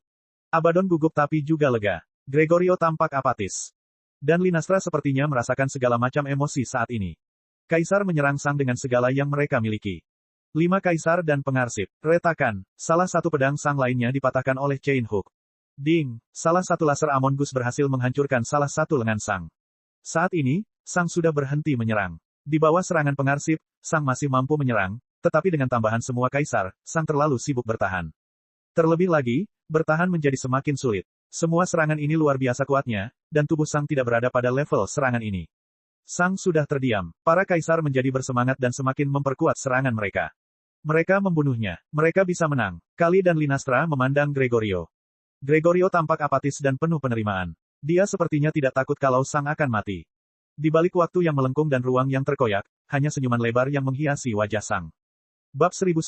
Abaddon gugup tapi juga lega. Gregorio tampak apatis. Dan Lynastra sepertinya merasakan segala macam emosi saat ini. Kaisar menyerang Sang dengan segala yang mereka miliki. 5 kaisar dan pengarsip. Retakan. Salah satu pedang Sang lainnya dipatahkan oleh Chain Hook. Ding. Salah satu laser Amon Gus berhasil menghancurkan salah satu lengan Sang. Saat ini, Sang sudah berhenti menyerang. Di bawah serangan pengarsip, Sang masih mampu menyerang, tetapi dengan tambahan semua kaisar, Sang terlalu sibuk bertahan. Terlebih lagi, bertahan menjadi semakin sulit. Semua serangan ini luar biasa kuatnya, dan tubuh Sang tidak berada pada level serangan ini. Sang sudah terdiam. Para kaisar menjadi bersemangat dan semakin memperkuat serangan mereka. Mereka membunuhnya. Mereka bisa menang. Kali dan Lynastra memandang Gregorio. Gregorio tampak apatis dan penuh penerimaan. Dia sepertinya tidak takut kalau Sang akan mati. Di balik waktu yang melengkung dan ruang yang terkoyak, hanya senyuman lebar yang menghiasi wajah Sang. Bab 1010,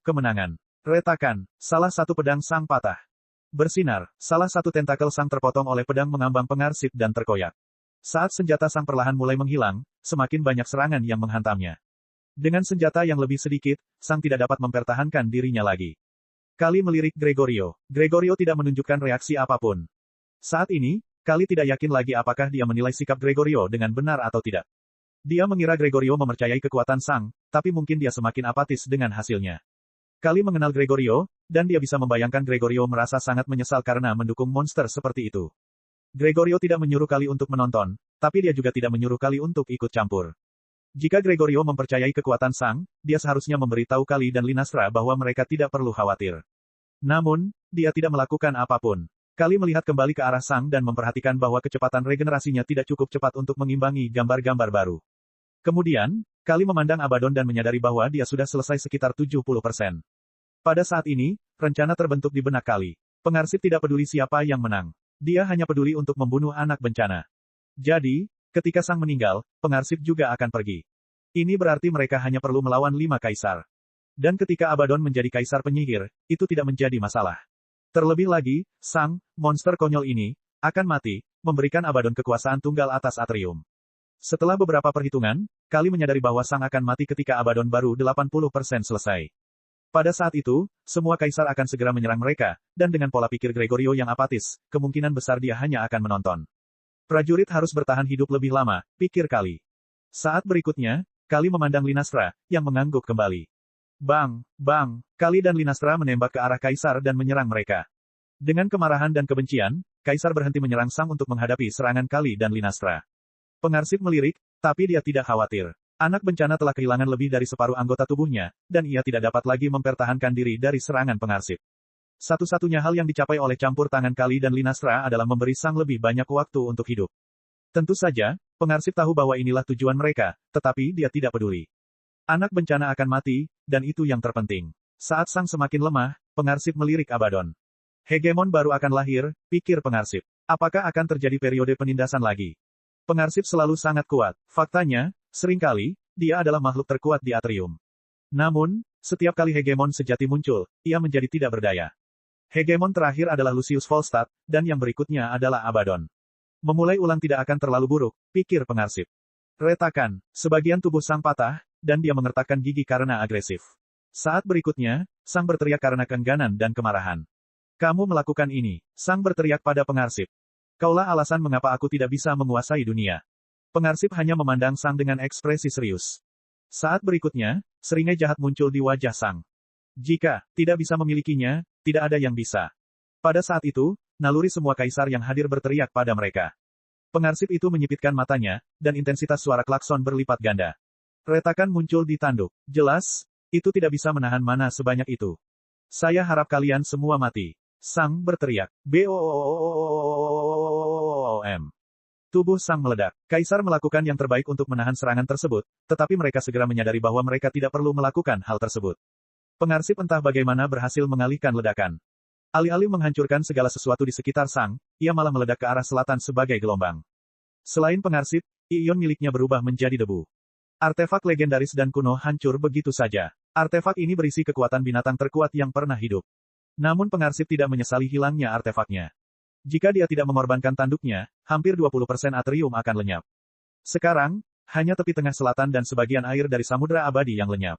Kemenangan. Retakan. Salah satu pedang Sang patah. Bersinar. Salah satu tentakel Sang terpotong oleh pedang mengambang pengarsip dan terkoyak. Saat senjata Sang perlahan mulai menghilang, semakin banyak serangan yang menghantamnya. Dengan senjata yang lebih sedikit, Sang tidak dapat mempertahankan dirinya lagi. Kali melirik Gregorio. Gregorio tidak menunjukkan reaksi apapun. Saat ini, Kali tidak yakin lagi apakah dia menilai sikap Gregorio dengan benar atau tidak. Dia mengira Gregorio mempercayai kekuatan Sang, tapi mungkin dia semakin apatis dengan hasilnya. Kali mengenal Gregorio, dan dia bisa membayangkan Gregorio merasa sangat menyesal karena mendukung monster seperti itu. Gregorio tidak menyuruh Kali untuk menonton, tapi dia juga tidak menyuruh Kali untuk ikut campur. Jika Gregorio mempercayai kekuatan Sang, dia seharusnya memberitahu Kali dan Lynastra bahwa mereka tidak perlu khawatir. Namun, dia tidak melakukan apapun. Kali melihat kembali ke arah Sang dan memperhatikan bahwa kecepatan regenerasinya tidak cukup cepat untuk mengimbangi gambar-gambar baru. Kemudian, Kali memandang Abaddon dan menyadari bahwa dia sudah selesai sekitar 70%. Pada saat ini, rencana terbentuk di benak Kali. Pengarsip tidak peduli siapa yang menang. Dia hanya peduli untuk membunuh anak bencana. Jadi, ketika Sang meninggal, pengarsip juga akan pergi. Ini berarti mereka hanya perlu melawan 5 kaisar. Dan ketika Abaddon menjadi kaisar penyihir, itu tidak menjadi masalah. Terlebih lagi, Sang, monster konyol ini, akan mati, memberikan Abaddon kekuasaan tunggal atas Atrium. Setelah beberapa perhitungan, Kali menyadari bahwa Sang akan mati ketika Abaddon baru 80% selesai. Pada saat itu, semua kaisar akan segera menyerang mereka, dan dengan pola pikir Gregorio yang apatis, kemungkinan besar dia hanya akan menonton. Prajurit harus bertahan hidup lebih lama, pikir Kali. Saat berikutnya, Kali memandang Linastra, yang mengangguk kembali. Bang, bang, Kali dan Linastra menembak ke arah kaisar dan menyerang mereka. Dengan kemarahan dan kebencian, kaisar berhenti menyerang Sang untuk menghadapi serangan Kali dan Linastra. Pengarsip melirik, tapi dia tidak khawatir. Anak bencana telah kehilangan lebih dari separuh anggota tubuhnya, dan ia tidak dapat lagi mempertahankan diri dari serangan pengarsip. Satu-satunya hal yang dicapai oleh campur tangan Kali dan Linastra adalah memberi Sang lebih banyak waktu untuk hidup. Tentu saja, pengarsip tahu bahwa inilah tujuan mereka, tetapi dia tidak peduli. Anak bencana akan mati, dan itu yang terpenting. Saat Sang semakin lemah, pengarsip melirik Abaddon. Hegemon baru akan lahir, pikir pengarsip. Apakah akan terjadi periode penindasan lagi? Pengarsip selalu sangat kuat. Faktanya, seringkali, dia adalah makhluk terkuat di Atrium. Namun, setiap kali Hegemon sejati muncul, ia menjadi tidak berdaya. Hegemon terakhir adalah Lucius Volstad, dan yang berikutnya adalah Abaddon. Memulai ulang tidak akan terlalu buruk, pikir pengarsip. Retakan, sebagian tubuh Sang patah, dan dia mengertakkan gigi karena agresif. Saat berikutnya, Sang berteriak karena keengganan dan kemarahan. Kamu melakukan ini, Sang berteriak pada pengarsip. Kaulah alasan mengapa aku tidak bisa menguasai dunia. Pengarsip hanya memandang Sang dengan ekspresi serius. Saat berikutnya, seringai jahat muncul di wajah Sang. Jika tidak bisa memilikinya, tidak ada yang bisa. Pada saat itu, naluri semua kaisar yang hadir berteriak pada mereka. Pengarsip itu menyipitkan matanya, dan intensitas suara klakson berlipat ganda. Retakan muncul di tanduk. Jelas, itu tidak bisa menahan mana sebanyak itu. Saya harap kalian semua mati. Sang berteriak. BOOM. Tubuh Sang meledak. Kaisar melakukan yang terbaik untuk menahan serangan tersebut, tetapi mereka segera menyadari bahwa mereka tidak perlu melakukan hal tersebut. Pengarsip entah bagaimana berhasil mengalihkan ledakan. Alih-alih menghancurkan segala sesuatu di sekitar Sang, ia malah meledak ke arah selatan sebagai gelombang. Selain pengarsip, ion miliknya berubah menjadi debu. Artefak legendaris dan kuno hancur begitu saja. Artefak ini berisi kekuatan binatang terkuat yang pernah hidup. Namun pengarsip tidak menyesali hilangnya artefaknya. Jika dia tidak mengorbankan tanduknya, hampir 20% Atrium akan lenyap. Sekarang, hanya tepi tengah selatan dan sebagian air dari Samudra Abadi yang lenyap.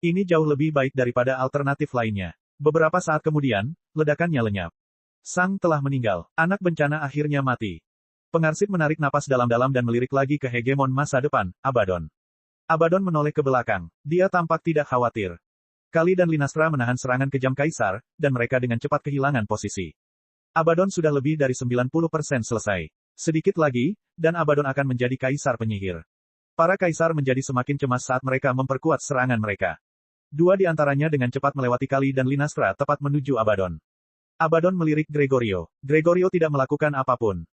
Ini jauh lebih baik daripada alternatif lainnya. Beberapa saat kemudian, ledakannya lenyap. Sang telah meninggal. Anak bencana akhirnya mati. Pengarsip menarik napas dalam-dalam dan melirik lagi ke hegemon masa depan, Abaddon. Abaddon menoleh ke belakang. Dia tampak tidak khawatir. Kali dan Linastra menahan serangan kejam kaisar, dan mereka dengan cepat kehilangan posisi. Abaddon sudah lebih dari 90% selesai. Sedikit lagi, dan Abaddon akan menjadi kaisar penyihir. Para kaisar menjadi semakin cemas saat mereka memperkuat serangan mereka. Dua di antaranya dengan cepat melewati Kali dan Linastra tepat menuju Abaddon. Abaddon melirik Gregorio. Gregorio tidak melakukan apapun.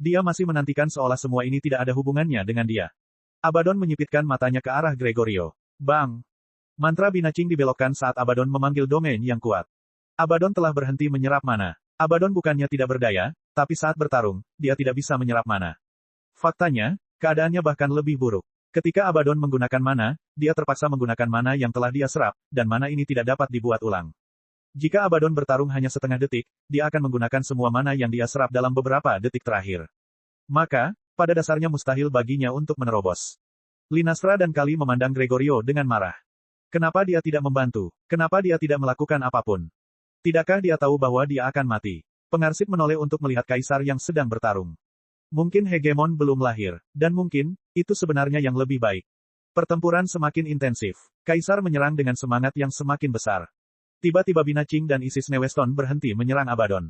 Dia masih menantikan seolah semua ini tidak ada hubungannya dengan dia. Abaddon menyipitkan matanya ke arah Gregorio. Bang! Mantra binacing dibelokkan saat Abaddon memanggil domain yang kuat. Abaddon telah berhenti menyerap mana. Abaddon bukannya tidak berdaya, tapi saat bertarung, dia tidak bisa menyerap mana. Faktanya, keadaannya bahkan lebih buruk. Ketika Abaddon menggunakan mana, dia terpaksa menggunakan mana yang telah dia serap, dan mana ini tidak dapat dibuat ulang. Jika Abaddon bertarung hanya setengah detik, dia akan menggunakan semua mana yang dia serap dalam beberapa detik terakhir. Maka, pada dasarnya mustahil baginya untuk menerobos. Linastra dan Kali memandang Gregorio dengan marah. Kenapa dia tidak membantu? Kenapa dia tidak melakukan apapun? Tidakkah dia tahu bahwa dia akan mati? Pengarsip menoleh untuk melihat kaisar yang sedang bertarung. Mungkin hegemon belum lahir, dan mungkin, itu sebenarnya yang lebih baik. Pertempuran semakin intensif. Kaisar menyerang dengan semangat yang semakin besar. Tiba-tiba Binacing dan Isis Neweston berhenti menyerang Abaddon.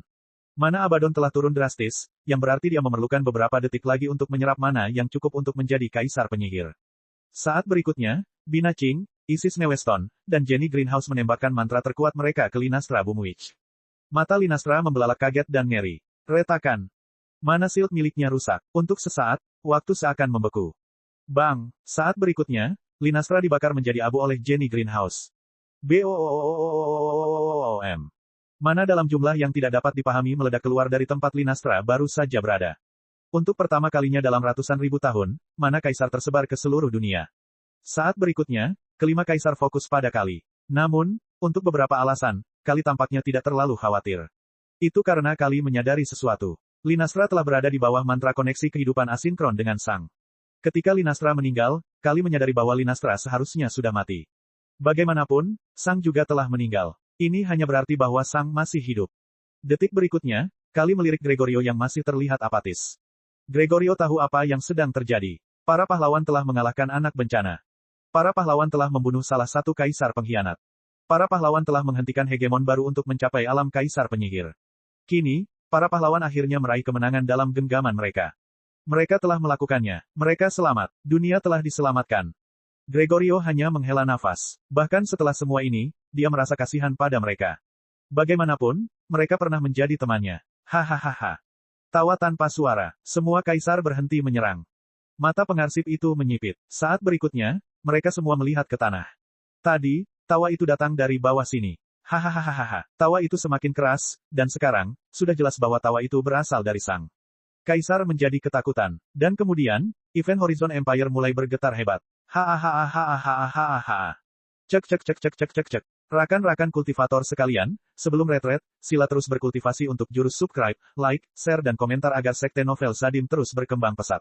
Mana Abaddon telah turun drastis, yang berarti dia memerlukan beberapa detik lagi untuk menyerap mana yang cukup untuk menjadi kaisar penyihir. Saat berikutnya, Binacing, Isis Neweston, dan Jenny Greenhouse menembakkan mantra terkuat mereka ke Linastra Bumwitch. Mata Linastra membelalak kaget dan ngeri. Retakan. Mana shield miliknya rusak. Untuk sesaat, waktu seakan membeku. Bang! Saat berikutnya, Linastra dibakar menjadi abu oleh Jenny Greenhouse. BOOM. Mana dalam jumlah yang tidak dapat dipahami meledak keluar dari tempat Linastra baru saja berada. Untuk pertama kalinya dalam ratusan ribu tahun, mana kaisar tersebar ke seluruh dunia. Saat berikutnya, kelima kaisar fokus pada Kali. Namun, untuk beberapa alasan, Kali tampaknya tidak terlalu khawatir. Itu karena Kali menyadari sesuatu. Linastra telah berada di bawah mantra koneksi kehidupan asinkron dengan Sang. Ketika Linastra meninggal, Kali menyadari bahwa Linastra seharusnya sudah mati. Bagaimanapun, Sang juga telah meninggal. Ini hanya berarti bahwa Sang masih hidup. Detik berikutnya, Kali melirik Gregorio yang masih terlihat apatis. Gregorio tahu apa yang sedang terjadi. Para pahlawan telah mengalahkan anak bencana. Para pahlawan telah membunuh salah satu kaisar pengkhianat. Para pahlawan telah menghentikan hegemon baru untuk mencapai alam kaisar penyihir. Kini, para pahlawan akhirnya meraih kemenangan dalam genggaman mereka. Mereka telah melakukannya. Mereka selamat. Dunia telah diselamatkan. Gregorio hanya menghela nafas. Bahkan setelah semua ini, dia merasa kasihan pada mereka. Bagaimanapun, mereka pernah menjadi temannya. Hahaha. Tawa tanpa suara. Semua kaisar berhenti menyerang. Mata pengarsip itu menyipit. Saat berikutnya, mereka semua melihat ke tanah. Tadi, tawa itu datang dari bawah sini. Hahaha. Tawa itu semakin keras, dan sekarang, sudah jelas bahwa tawa itu berasal dari Sang Kaisar menjadi ketakutan. Dan kemudian, event Horizon Empire mulai bergetar hebat. Hahaha. Cek. Rakan-rakan kultivator sekalian, sebelum retret, sila terus berkultivasi untuk jurus subscribe, like, share dan komentar agar sekte novel Sadim terus berkembang pesat.